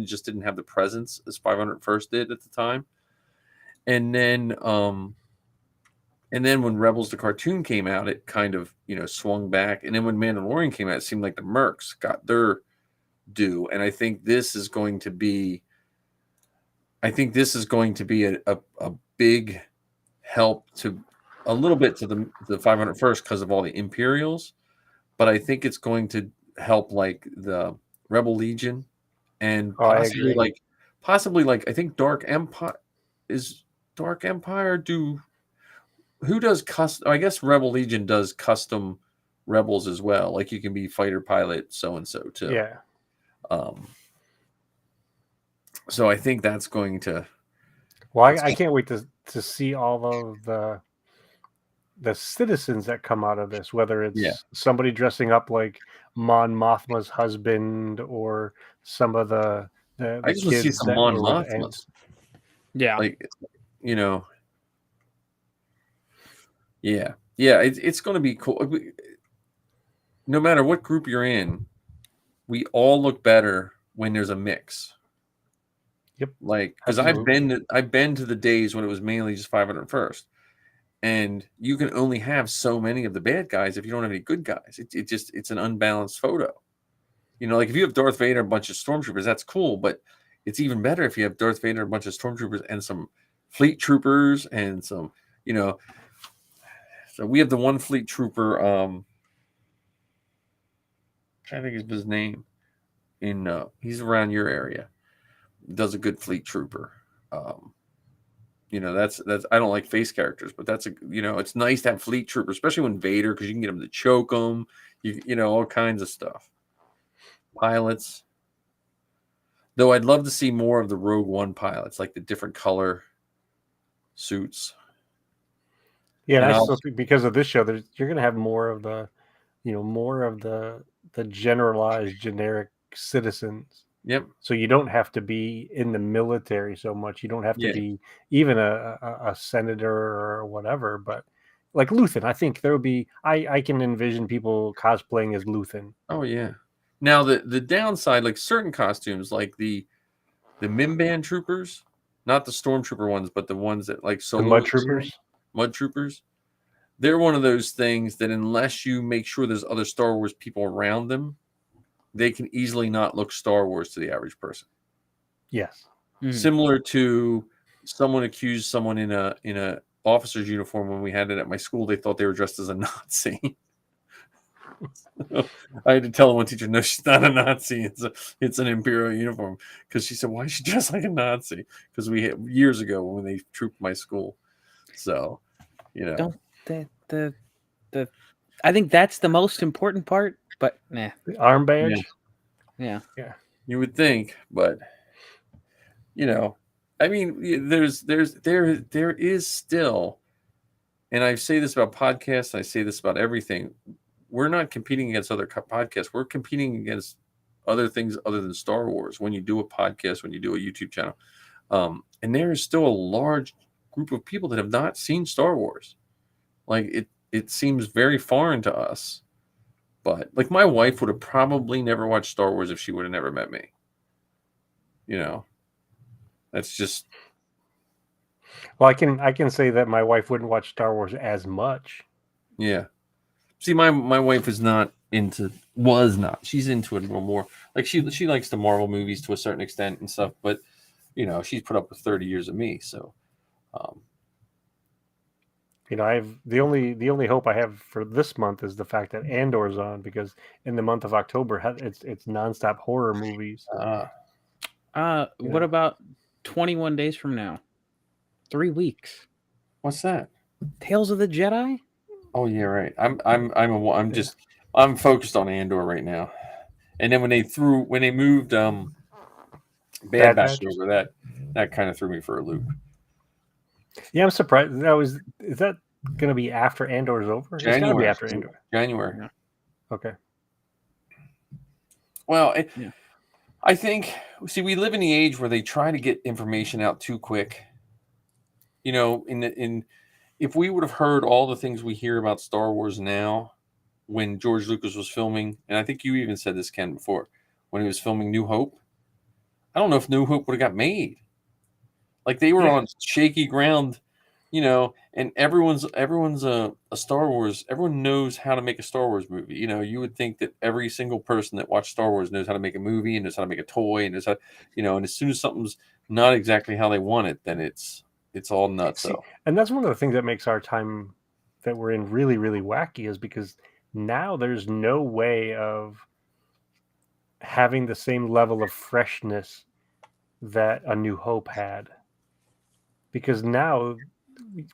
just didn't have the presence as 501st did at the time, and then when Rebels the cartoon came out, it kind of, swung back. And then when Mandalorian came out, it seemed like the Mercs got their due. And I think this is going to be a big help to a little bit to the 501st because of all the Imperials. But I think it's going to help like the Rebel Legion and possibly like I think Dark Empire do. Who does custom? I guess Rebel Legion does custom rebels as well. Like you can be fighter pilot so and so too. Yeah. So I think that's going to. Well, I can't wait to see all of the citizens that come out of this. Whether it's somebody dressing up like Mon Mothma's husband or some of the I just want to see some Mon Mothmas. Yeah. Like, Yeah, it's going to be cool. No matter what group you're in, we all look better when there's a mix. Yep. Like, because I've been to the days when it was mainly just 501st, and you can only have so many of the bad guys if you don't have any good guys. It's an unbalanced photo. Like if you have Darth Vader and a bunch of stormtroopers, that's cool, but it's even better if you have Darth Vader and a bunch of stormtroopers and some fleet troopers and some, So we have the one fleet trooper. I think is his name. He's around your area. Does a good fleet trooper. That's I don't like face characters, but that's it's nice to have fleet troopers, especially when Vader, because you can get him to choke them. All kinds of stuff. Pilots. Though I'd love to see more of the Rogue One pilots, like the different color suits. Yeah, and I still think because of this show, you're going to have more of the, the generalized generic citizens. Yep. So you don't have to be in the military so much. You don't have to be even a senator or whatever. But like Luthen, I think there will be. I can envision people cosplaying as Luthen. Oh yeah. Now the downside, like certain costumes, like the Mimban troopers, not the stormtrooper ones, but the ones that like solo The mud troopers. Mud troopers. they're one of those things that unless you make sure there's other Star Wars people around them, they can easily not look Star Wars to the average person. Yes. Similar to someone accused someone in a officer's uniform when we had it at my school. They thought they were dressed as a Nazi. I had to tell one teacher, no, she's not a Nazi. It's an Imperial uniform. Because she said, why is she dressed like a Nazi? Because we had years ago when they trooped my school. So, Don't the I think that's the most important part, but nah. The arm badge. Yeah. You would think, but I mean, there is still, and I say this about podcasts, I say this about everything. We're not competing against other podcasts. We're competing against other things other than Star Wars. When you do a podcast, when you do a YouTube channel, and there is still a large group of people that have not seen Star Wars. Like it seems very foreign to us. But like my wife would have probably never watched Star Wars if she would have never met me. That's just. Well, I can say that my wife wouldn't watch Star Wars as much. Yeah. See, my wife is not into. Was not. She's into it a little more. Like she likes the Marvel movies to a certain extent and stuff. But she's put up with 30 years of me. So. I've the only hope I have for this month is the fact that Andor's on, because in the month of October it's nonstop horror movies. What about 21 days from now? 3 weeks. What's that? Tales of the Jedi? Oh yeah, right. I'm focused on Andor right now. And then when they moved Bad Batch over, that kind of threw me for a loop. Yeah, I'm surprised. Is that going to be after Andor's over? January. It's got to be after Andor. January. Yeah. Okay. Well, I think, we live in the age where they try to get information out too quick. If we would have heard all the things we hear about Star Wars now, when George Lucas was filming, and I think you even said this, Ken, before, when he was filming New Hope, I don't know if New Hope would have got made. Like they were on shaky ground, and everyone's a Star Wars. Everyone knows how to make a Star Wars movie. You would think that every single person that watched Star Wars knows how to make a movie and knows how to make a toy and knows how, and as soon as something's not exactly how they want it, then it's all nuts. And that's one of the things that makes our time that we're in really, really wacky, is because now there's no way of having the same level of freshness that A New Hope had. Because now,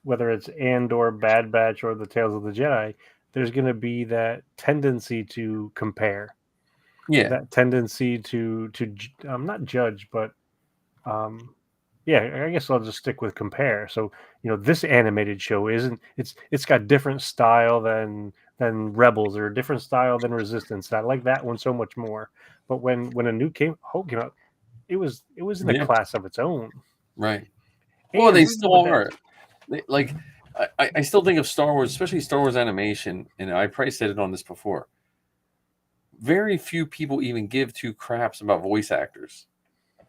whether it's Andor, Bad Batch, or the Tales of the Jedi, there's going to be that tendency to compare. Yeah. That tendency to not judge, but I guess I'll just stick with compare. So, this animated show it's got different style than Rebels, or a different style than Resistance. I like that one so much more. But when A New Hope came out, it was in a class of its own. Right. And well, they still are. I still think of Star Wars, especially Star Wars animation, and I probably said it on this before. Very few people even give two craps about voice actors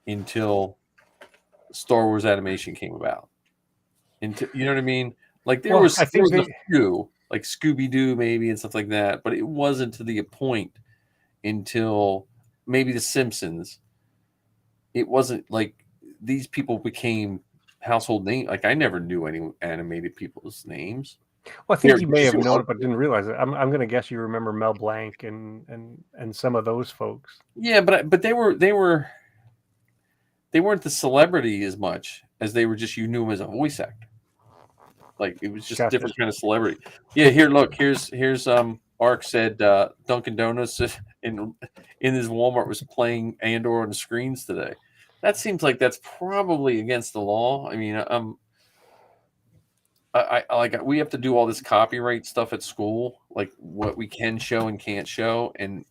until Star Wars animation came about. You know what I mean? Like there was a few, like Scooby-Doo maybe and stuff like that, but it wasn't to the point until maybe The Simpsons. It wasn't like these people became household name. Like I never knew any animated people's names. Well, I think you may have known it, but didn't realize it. I'm going to guess you remember Mel Blanc and some of those folks. Yeah, but they weren't the celebrity as much as they were just, you knew him as a voice actor. Like it was just a different kind of celebrity. Yeah, here's Ark said Dunkin' Donuts in his Walmart was playing Andor on the screens today. That seems like that's probably against the law. I mean, we have to do all this copyright stuff at school, like what we can show and can't show, and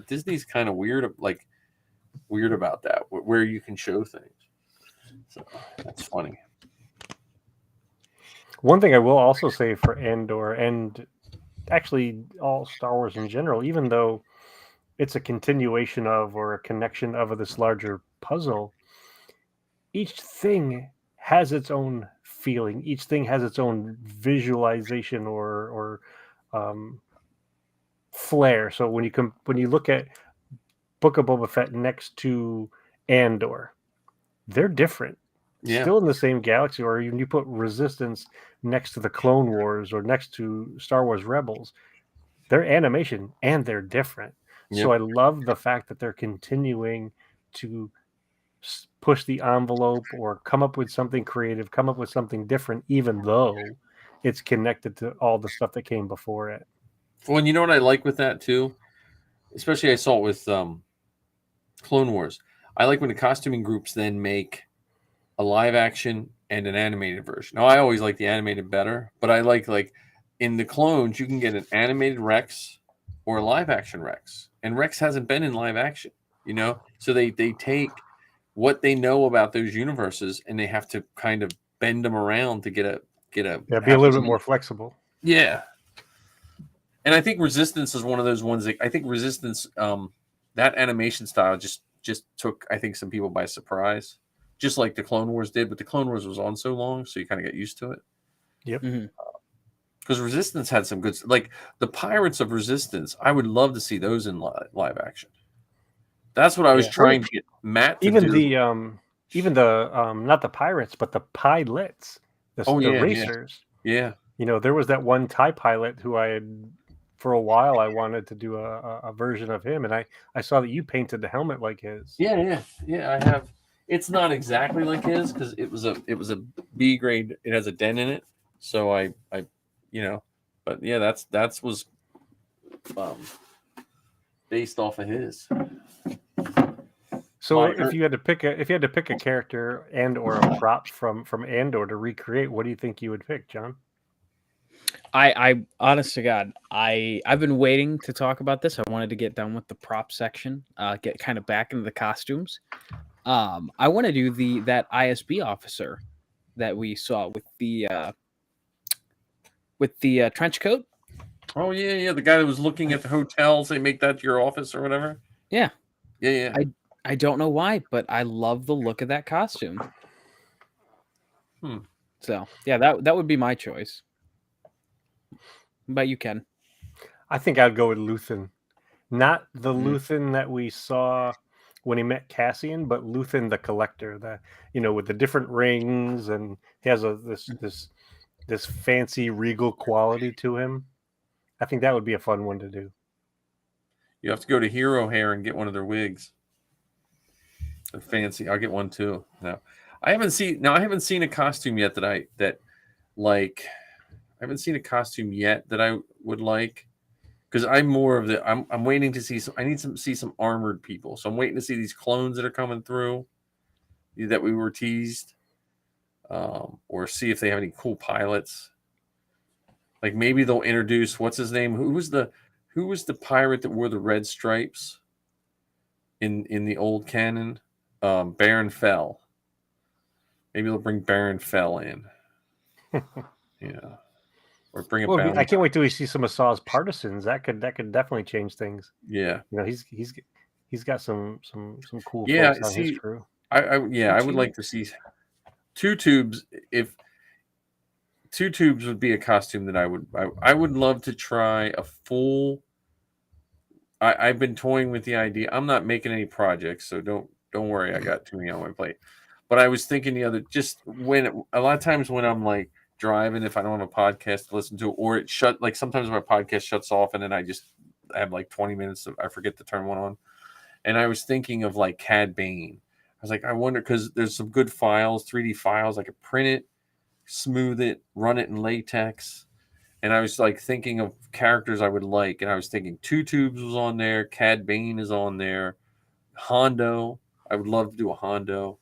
Disney's kind of weird about that, where you can show things. So that's funny. One thing I will also say for Andor, and actually all Star Wars in general, even though it's a continuation of, or a connection of, this larger puzzle, each thing has its own feeling. Each thing has its own visualization or flair. So when you look at Book of Boba Fett next to Andor, they're different. Yeah. Still in the same galaxy, or even you put Resistance next to the Clone Wars or next to Star Wars Rebels, they're animation and they're different. So Yep. I love the fact that they're continuing to push the envelope or come up with something creative, come up with something different, even though it's connected to all the stuff that came before it. Well, and you know what I like with that too? Especially I saw it with Clone Wars. I like when the costuming groups then make a live action and an animated version. Now I always like the animated better, but I like in the clones you can get an animated Rex or a live action Rex. And Rex hasn't been in live action, you know? So they take what they know about those universes and they have to kind of bend them around to get a Be a have little them- bit more flexible. Yeah. And I think Resistance is one of those ones that I think Resistance that animation style just took I think some people by surprise. Just like the Clone Wars did, but the Clone Wars was on so long, so you kind of get used to it. Yep. Because Resistance had some good, like the Pirates of Resistance. I would love to see those in live action. That's what I was trying to get Matt to even do. the not the pirates, but the pilots, the racers. Yeah. You know, there was that one TIE pilot who I had for a while. I wanted to do a version of him, and I saw that you painted the helmet like his. Yeah. I have. It's not exactly like his because it was a B grade. It has a dent in it, so I but yeah, that's was based off of his. So if you had to pick a character and or a prop from Andor to recreate, what do you think you would pick, John? I honest to God, I've been waiting to talk about this. I wanted to get done with the prop section, get kind of back into the costumes. I want to do that ISB officer that we saw with the trench coat. Oh yeah, the guy that was looking at the hotels. They make that your office or whatever. Yeah. Yeah. I don't know why, but I love the look of that costume. So yeah, that would be my choice. What about you, Ken? I think I'd go with Luthen. Not the Luthen that we saw when he met Cassian, but Luthen the Collector, with the different rings, and he has this fancy regal quality to him. I think that would be a fun one to do. You have to go to Hero Hair and get one of their wigs. They're fancy. I'll get one too. No. I haven't seen a costume yet I haven't seen a costume yet that I would like. Because I'm more of I'm waiting to see I need to see some armored people. So I'm waiting to see these clones that are coming through that we were teased. Or see if they have any cool pilots. Like maybe they'll introduce what's his name? Who was the pirate that wore the red stripes in the old canon? Baron Fell. Maybe they'll bring Baron Fell in. Yeah. Or bring a I can't wait till we see some of Saw's partisans. That could definitely change things. Yeah. He's got some cool folks on his crew. I would like to see two tubes. If two tubes would be a costume that I would love to try a full. I've been toying with the idea. I'm not making any projects, so don't worry. I got too many on my plate. But I was thinking a lot of times when I'm like driving, if I don't have a podcast to listen to, or it sometimes my podcast shuts off and then I have like 20 minutes. I forget to turn one on. And I was thinking of like Cad Bane. I was like, I wonder, because there's some good files, 3D files. I could print it, smooth it, run it in latex. And I was like thinking of characters I would like. And I was thinking Two Tubes was on there. Cad Bane is on there. Hondo. I would love to do a Hondo.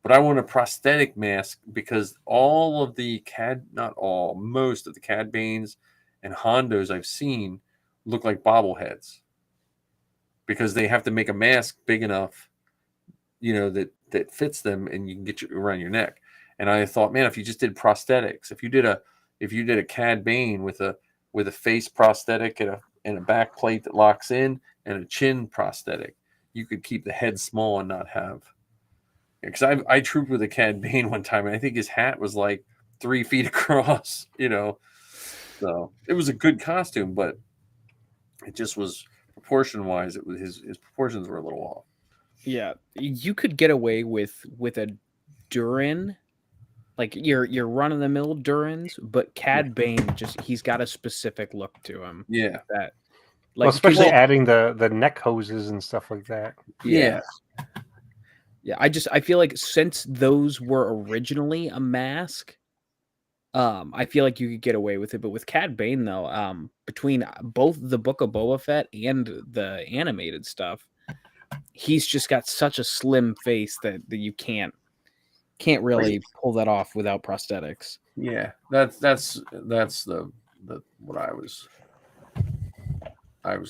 But I want a prosthetic mask because most of the Cad Banes and Hondos I've seen look like bobbleheads. Because they have to make a mask big enough, that fits them and you can get it around your neck. And I thought, man, if you just did prosthetics, if you did a Cad Bane with a face prosthetic and a back plate that locks in and a chin prosthetic, you could keep the head small and not have because I trooped with a Cad Bane one time, and I think his hat was like 3 feet across. So it was a good costume, but it just was proportion wise. It was his proportions were a little off. Yeah, you could get away with a Durin, like your run of the mill Durins, but Cad Bane he's got a specific look to him. Yeah, That Well, like especially adding the neck hoses and stuff like that. yeah. Yeah, I feel like since those were originally a mask, I feel like you could get away with it. But with Cad Bane though, between both the Book of Boba Fett and the animated stuff, he's just got such a slim face that you can't really pull that off without prosthetics. Yeah, that's the what I was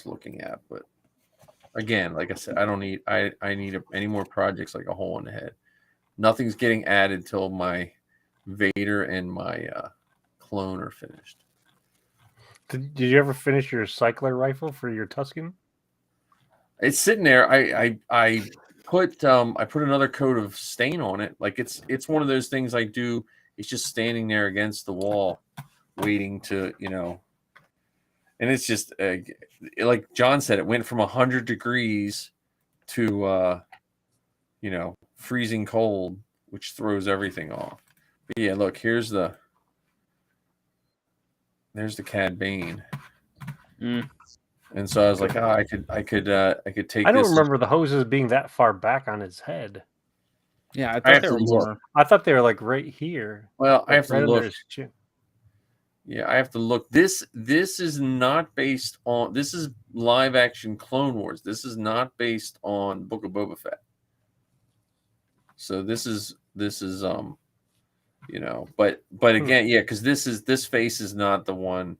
looking at. But again, like I said, I don't need I need any more projects like a hole in the head. Nothing's getting added till my Vader and my clone are finished. Did you ever finish your cycler rifle for your Tusken? It's sitting there. I put another coat of stain on it. Like it's one of those things I do. It's just standing there against the wall, waiting to And it's just like John said, it went from 100 degrees to freezing cold, which throws everything off. But yeah, look, there's the Cad Bane. And so I was like, I could take. I don't remember the hoses being that far back on his head. Yeah, I thought they were more. I thought they were like right here. Well, I have right to look. His chin. Yeah, I have to look. This is not based on. This is live action Clone Wars. This is not based on Book of Boba Fett. So this is but again, yeah, because this face is not the one.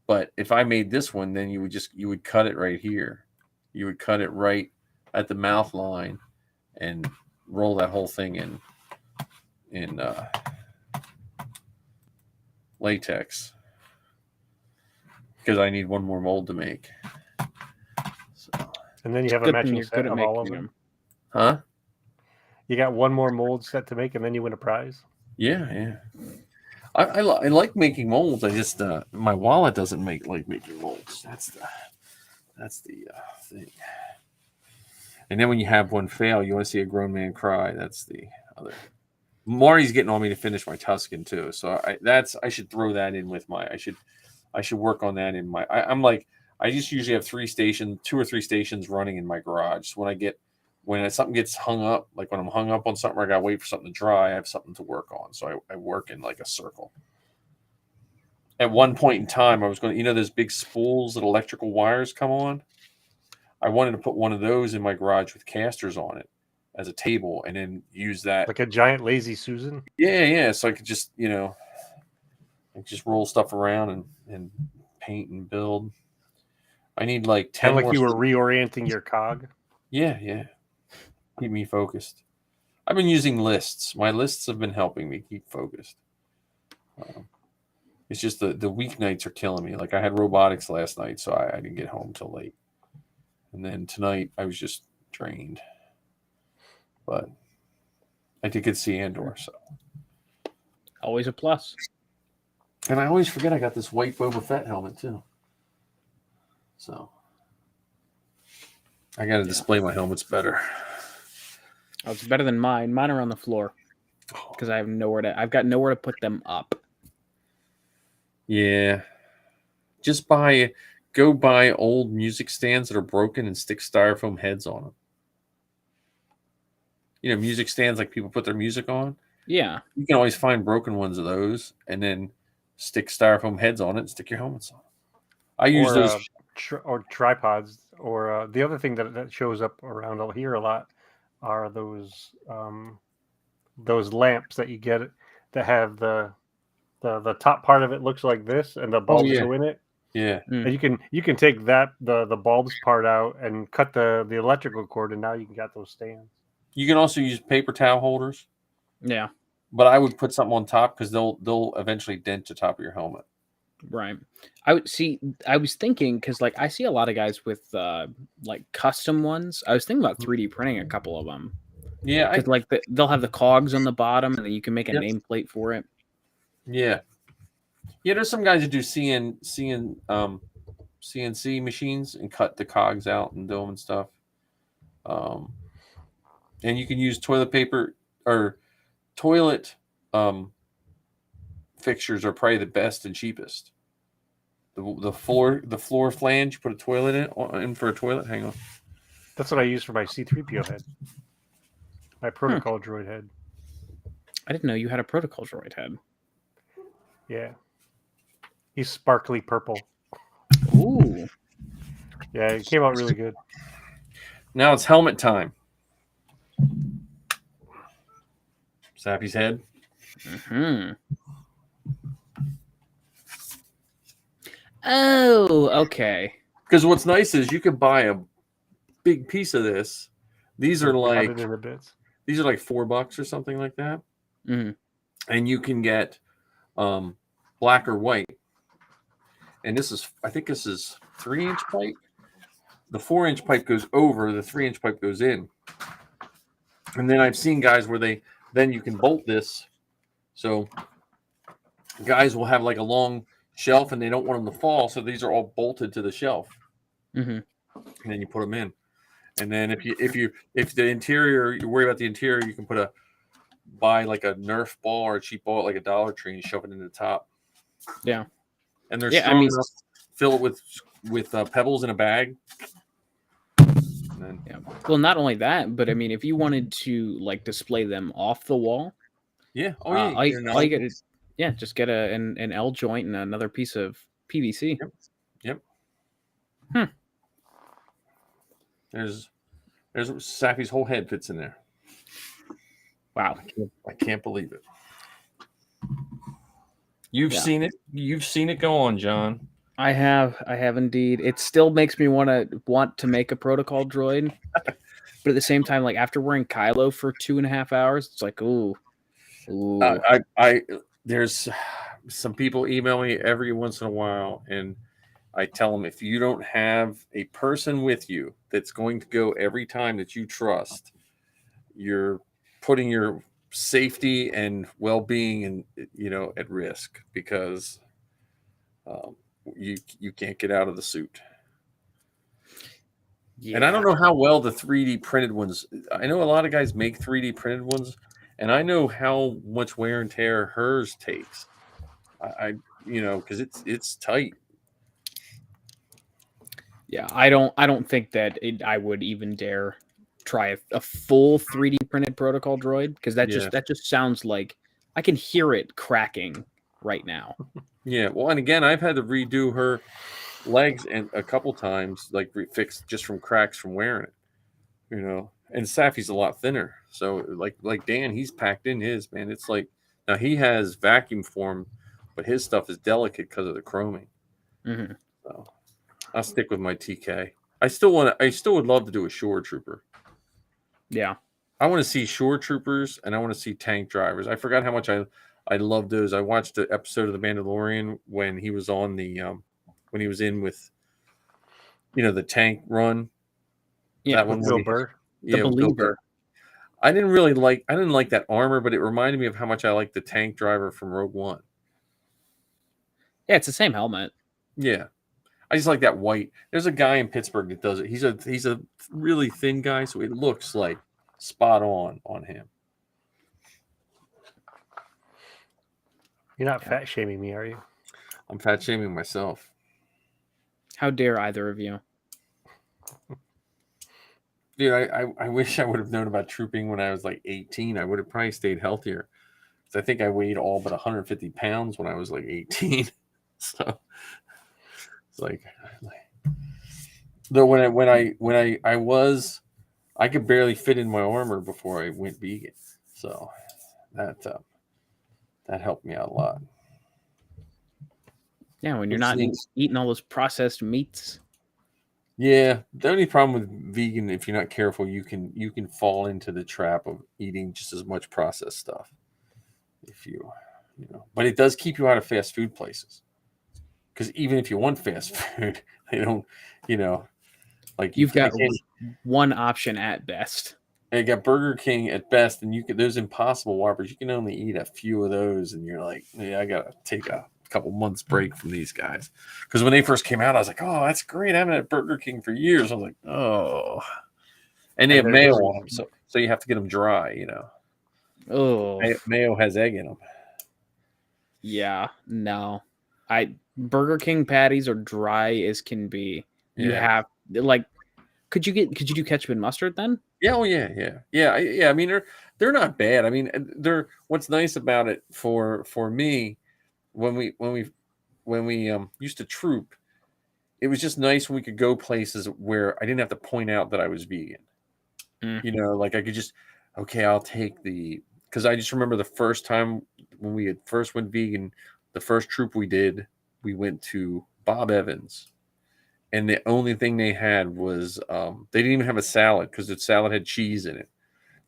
But if I made this one, then you would cut it right here. You would cut it right at the mouth line and roll that whole thing in latex, because I need one more mold to make. So. And then you have a matching set of all of them. Huh? You got one more mold set to make, and then you win a prize. Yeah. I like making molds. I just my wallet doesn't like making molds. That's the thing. And then when you have one fail, you want to see a grown man cry. That's the other. Marty's getting on me to finish my Tusken too, so I should throw that in with my. I should work on that in my. I'm like I just usually have 2 or 3 stations running in my garage. So when something gets hung up, like when I'm hung up on something, I gotta wait for something to dry. I have something to work on, so I work in like a circle. At one point in time, I was going to, those big spools that electrical wires come on. I wanted to put one of those in my garage with casters on it as a table, and then use that like a giant lazy Susan. Yeah. So I could just roll stuff around and paint and build. I need like 10. Like you were reorienting your cog. Yeah. Keep me focused. I've been using lists. My lists have been helping me keep focused. It's just the weeknights are killing me. Like I had robotics last night, so I didn't get home till late. And then tonight I was just drained. But I did get to see Andor, so always a plus. And I always forget I got this white Boba Fett helmet too. So I got to display my helmets better. Oh, it's better than mine. Mine are on the floor because I've got nowhere to put them up. Yeah. Just go buy old music stands that are broken and stick styrofoam heads on them. Music stands like people put their music on. Yeah. You can always find broken ones of those and then stick styrofoam heads on it and stick your helmets on. I use those. Or tripods. Or the other thing that shows up around here a lot are those lamps that you get that have the top part of it looks like this and the bulbs go in it. Yeah. And you can take that the bulbs part out and cut the electrical cord, and now you can get those stands. You can also use paper towel holders. Yeah. But I would put something on top because they'll eventually dent the top of your helmet. Right. I was thinking because like I see a lot of guys with like custom ones. I was thinking about 3D printing a couple of them. Yeah, because like they'll have the cogs on the bottom, and then you can make a Yep. nameplate for it. yeah. There's some guys that do CNC machines and cut the cogs out and do them and stuff. And you can use toilet paper or toilet fixtures are probably the best and cheapest. The floor flange, you put a toilet in for a toilet. Hang on. That's what I use for my C-3PO head. My protocol droid head. I didn't know you had a protocol droid head. Yeah. He's sparkly purple. Ooh. Yeah, it came out really good. Now it's helmet time. Sappy's head. Hmm. Oh, okay. Because what's nice is you can buy a big piece of this. These are Cut like it into bits. these are like $4 or something like that, Mhm. and you can get black or white. And I think this is 3-inch pipe. The 4-inch pipe goes over, the 3-inch pipe goes in. And then I've seen guys where then you can bolt this. So guys will have like a long shelf and they don't want them to fall. So these are all bolted to the shelf. Mhm. And then you put them in. And then if the interior, you worry about the interior, you can buy like a Nerf ball or a cheap ball at like a Dollar Tree and shove it in the top. Yeah. And they're Yeah, strong enough. Fill it with pebbles in a bag. Then, Yeah. Well, not only that, but I mean, if you wanted to like display them off the wall, yeah. Oh all yeah. you get is just get an L joint and another piece of PVC. Yep. Hmm. There's Sappy's whole head fits in there. Wow. I can't believe it. You've Yeah. seen it. You've seen it. Go on, John. I have indeed. It still makes me want to make a protocol droid, but at the same time, like after wearing Kylo for 2.5 hours, it's like, ooh. There's some people email me every once in a while, and I tell them if you don't have a person with you that's going to go every time that you trust, you're putting your safety and well-being at risk because you can't get out of the suit. Yeah. And I don't know how well the 3D printed ones. I know a lot of guys make 3D printed ones, and I know how much wear and tear hers takes. Because it's tight. Yeah, I don't think that I would even dare try a full 3D printed protocol droid because that just sounds like I can hear it cracking right now. Yeah, well, and again, I've had to redo her legs and a couple times, like fix just from cracks from wearing it. And Safi's a lot thinner, so like Dan, he's packed in his, man. It's like now he has vacuum form, but his stuff is delicate because of the chroming. Mm-hmm. So I'll stick with my TK. I still would love to do a shore trooper. Yeah. I want to see shore troopers and I want to see tank drivers. I forgot how much I love those. I watched the episode of The Mandalorian when he was on the when he was in with the tank run. Yeah, that one Bill Burr. The Believer. I didn't like that armor, but it reminded me of how much I like the tank driver from Rogue One. Yeah, it's the same helmet. Yeah. I just like that white. There's a guy in Pittsburgh that does it. He's a really thin guy, so it looks like spot on him. You're not fat shaming me, are you? I'm fat shaming myself. How dare either of you? Dude, I wish I would have known about trooping when I was like 18. I would have probably stayed healthier. I think I weighed all but 150 pounds when I was like 18. So it's like though when I could barely fit in my armor before I went vegan. So that helped me out a lot. Yeah, when you're not eating all those processed meats. Yeah, the only problem with vegan, if you're not careful, you can fall into the trap of eating just as much processed stuff. If but it does keep you out of fast food places. Because even if you want fast food, they don't, like you've got one option at best. And you got Burger King at best, and you can those Impossible Whoppers. You can only eat a few of those, and you're like, yeah, I gotta take a couple months break from these guys. Because when they first came out, I was like, oh, that's great. I haven't had Burger King for years. I was like, oh, and they have they're mayo doing- on them, so you have to get them dry. Oh, Mayo has egg in them. yeah, no. Burger King patties are dry as can be. You Yeah. have like, could you do ketchup and mustard then? Yeah, oh yeah. I mean, they're not bad. I mean, they're what's nice about it for me when we used to troop, it was just nice when we could go places where I didn't have to point out that I was vegan. Like I could just, okay, I'll take because I just remember the first time when we had first went vegan, the first troop we did, we went to Bob Evans. And the only thing they had was they didn't even have a salad because the salad had cheese in it.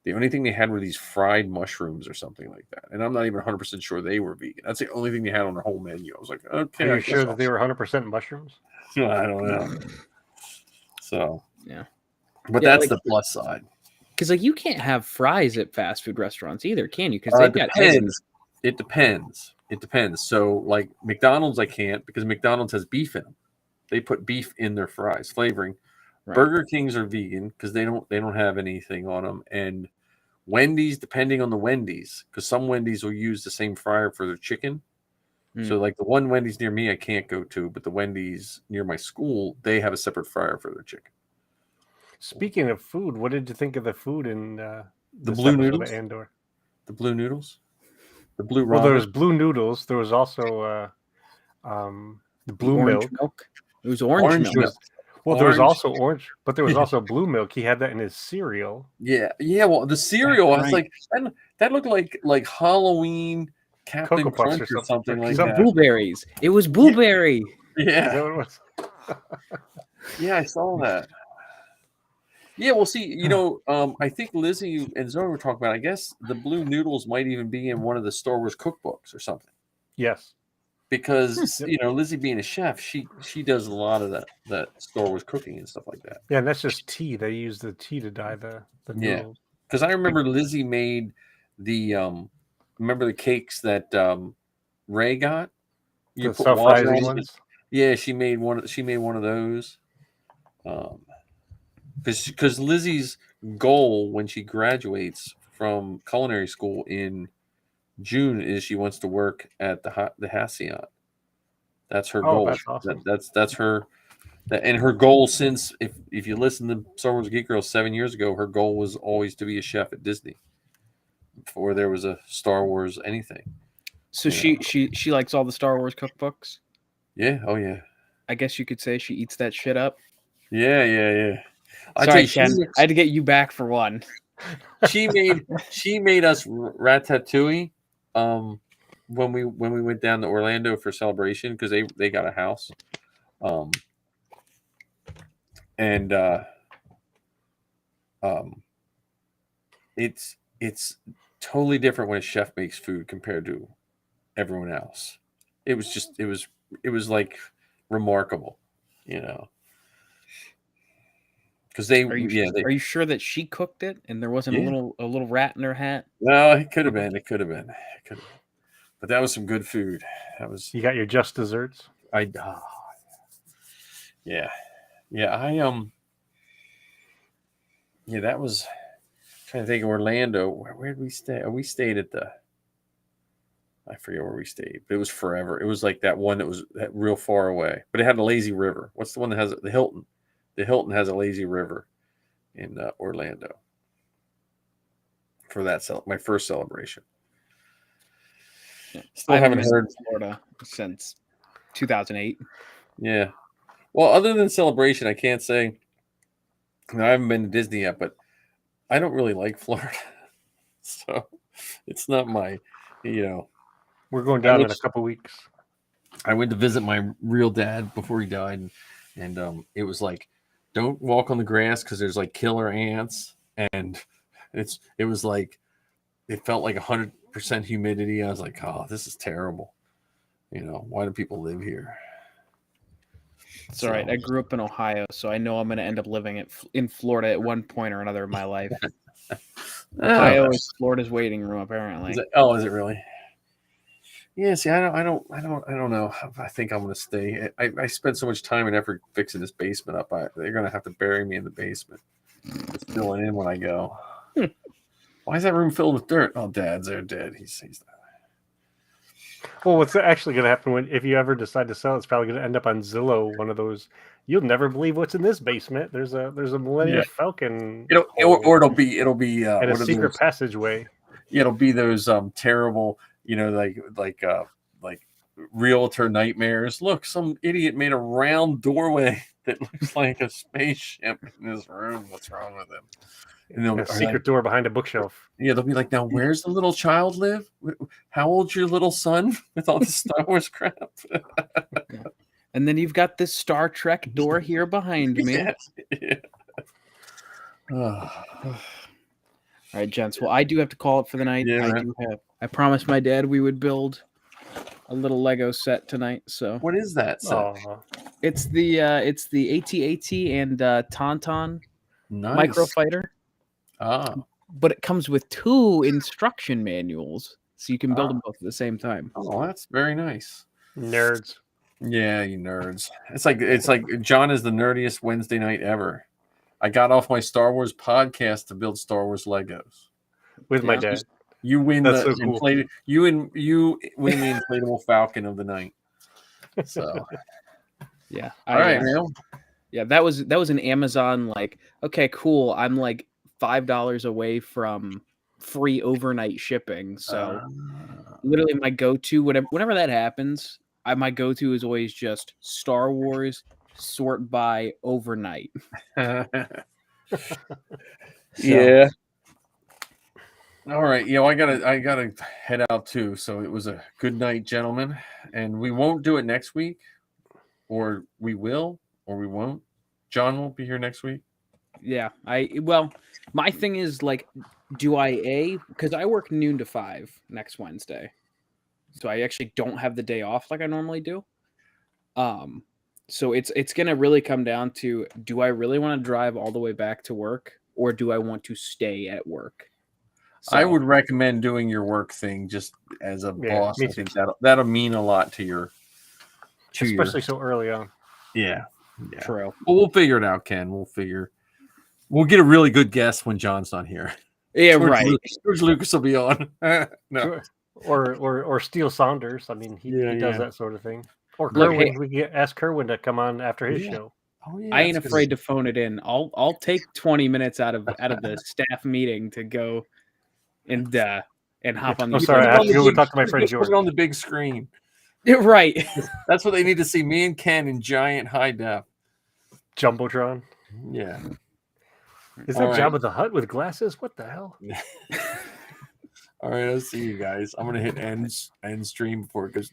The only thing they had were these fried mushrooms or something like that. And I'm not even 100% sure they were vegan. That's the only thing they had on their whole menu. I was like, okay. Are you sure that they were 100% mushrooms? I don't know. So, Yeah. But that's the plus side. Because like you can't have fries at fast food restaurants either, can you? Because It they've got depends. It depends. So like McDonald's, I can't because McDonald's has beef in them. They put beef in their fries, flavoring. Right. Burger Kings are vegan because they don't have anything on them. And Wendy's, depending on the Wendy's, because some Wendy's will use the same fryer for their chicken. So like the one Wendy's near me, I can't go to, but the Wendy's near my school, they have a separate fryer for their chicken. Speaking of food, what did you think of the food in the blue noodles? Andor? The blue noodles, the blue. Well, there was blue noodles. There was also the blue milk. It was orange milk. There was also orange, but there was also blue milk. He had that in his cereal. Yeah. Well, the cereal, I was like, that looked like Halloween Captain Cocoa Crunch Puffs or something like that. Blueberries. It was blueberry. Yeah. Is that what it was? Yeah, I saw that. Yeah, well, see, I think Lizzie and Zoe were talking about, I guess the blue noodles might even be in one of the Star Wars cookbooks or something. Yes. Because, Lizzie being a chef, she does a lot of that Star Wars cooking and stuff like that. Yeah, and that's just tea. They use the tea to dye the noodles. Because I remember Lizzie made remember the cakes that Ray got? The self-rising ones? Yeah, she made one of those. Because Lizzie's goal when she graduates from culinary school in June is she wants to work at the Haciat. That's her goal. That's awesome. That's her. And her goal since, if you listen to Star Wars Geek Girl 7 years ago, her goal was always to be a chef at Disney before there was a Star Wars anything. So she likes all the Star Wars cookbooks? Yeah. Oh, yeah. I guess you could say she eats that shit up. Yeah. Sorry, Ken. I had to get you back for one. She made us ratatouille when we went down to Orlando for Celebration because they got a house. It's totally different when a chef makes food compared to everyone else. It was like remarkable, because are you sure that she cooked it and there wasn't a little rat in her hat? No, it could have been. But that was some good food. You got your just desserts. That was. I'm trying to think of Orlando. Where did we stay? We stayed at I forget where we stayed, but it was forever. It was like that one that was real far away, but it had a lazy river. What's the one that has the Hilton? The Hilton has a lazy river in Orlando for that my first celebration. Still haven't heard Florida since 2008. Yeah. Well, other than Celebration, I can't say I haven't been to Disney yet, but I don't really like Florida. So it's not my, We're going down in a couple weeks. I went to visit my real dad before he died, and it was like, don't walk on the grass because there's like killer ants, and it was like, it felt like 100% humidity. I was like, oh, this is terrible. Why do people live here? It's all right. I grew up in Ohio, so I know I'm going to end up living in Florida at one point or another in my life. Ohio is Florida's waiting room, apparently. Is it really? Yeah. See, I don't know. I think I'm gonna stay. I spent so much time and effort fixing this basement up. They're gonna have to bury me in the basement. Just fill it in when I go. Why is that room filled with dirt? Oh, Dad's there, dead. He's Well, what's actually going to happen if you ever decide to sell? It's probably going to end up on Zillow. One of those. You'll never believe what's in this basement. There's a Millennium Falcon. It'll be and a secret passageway. Yeah, it'll be those terrible, like realtor nightmares. Look, some idiot made a round doorway that looks like a spaceship in his room. What's wrong with him? And a secret door behind a bookshelf. Yeah, they'll be like, now where's the little child live? How old's your little son with all this Star Wars crap? And then you've got this Star Trek door here behind me. Yeah. All right, gents. Well, I do have to call it for the night. Yeah, I promised my dad we would build a little Lego set tonight. So what is that set? It's the AT-AT and Tauntaun microfighter. But it comes with 2 instruction manuals, so you can build them both at the same time. Oh, that's very nice. Nerds. Yeah, you nerds. It's like John is the nerdiest Wednesday night ever. I got off my Star Wars podcast to build Star Wars Legos with my dad. You win That's the so cool. you win the inflatable Falcon of the night. So yeah, all right, man. Yeah, that was an Amazon like, okay, cool. I'm like $5 away from free overnight shipping. So literally my go-to, whenever that happens, my go-to is always just Star Wars sort by overnight. Yeah. All right. I gotta head out too. So it was a good night, gentlemen. And we won't do it next week, or we will, or we won't. John won't be here next week. Yeah. My thing is like, because I work noon to 5 next Wednesday. So I actually don't have the day off like I normally do. So it's gonna really come down to, do I really want to drive all the way back to work, or do I want to stay at work? So, I would recommend doing your work thing just as a boss. I think that'll mean a lot to your, especially so early on. Yeah. True. Well, we'll figure it out, Ken. We'll get a really good guess when John's not here. Yeah, right. George Lucas will be on. No. Or Steele Saunders. I mean, he does that sort of thing. Or Kerwin. We can ask Kerwin to come on after his show. Oh, yeah, I ain't afraid to phone it in. I'll take 20 minutes out of the staff meeting to go and hop on. I'm sorry, I have to go talk to my friend George. Put it on the big screen. Yeah, right. That's what they need to see. Me and Ken in giant high def. Jumbotron. Yeah. Is that Jabba the Hutt with glasses? What the hell? All right, I'll see you guys. I'm gonna hit end stream before it goes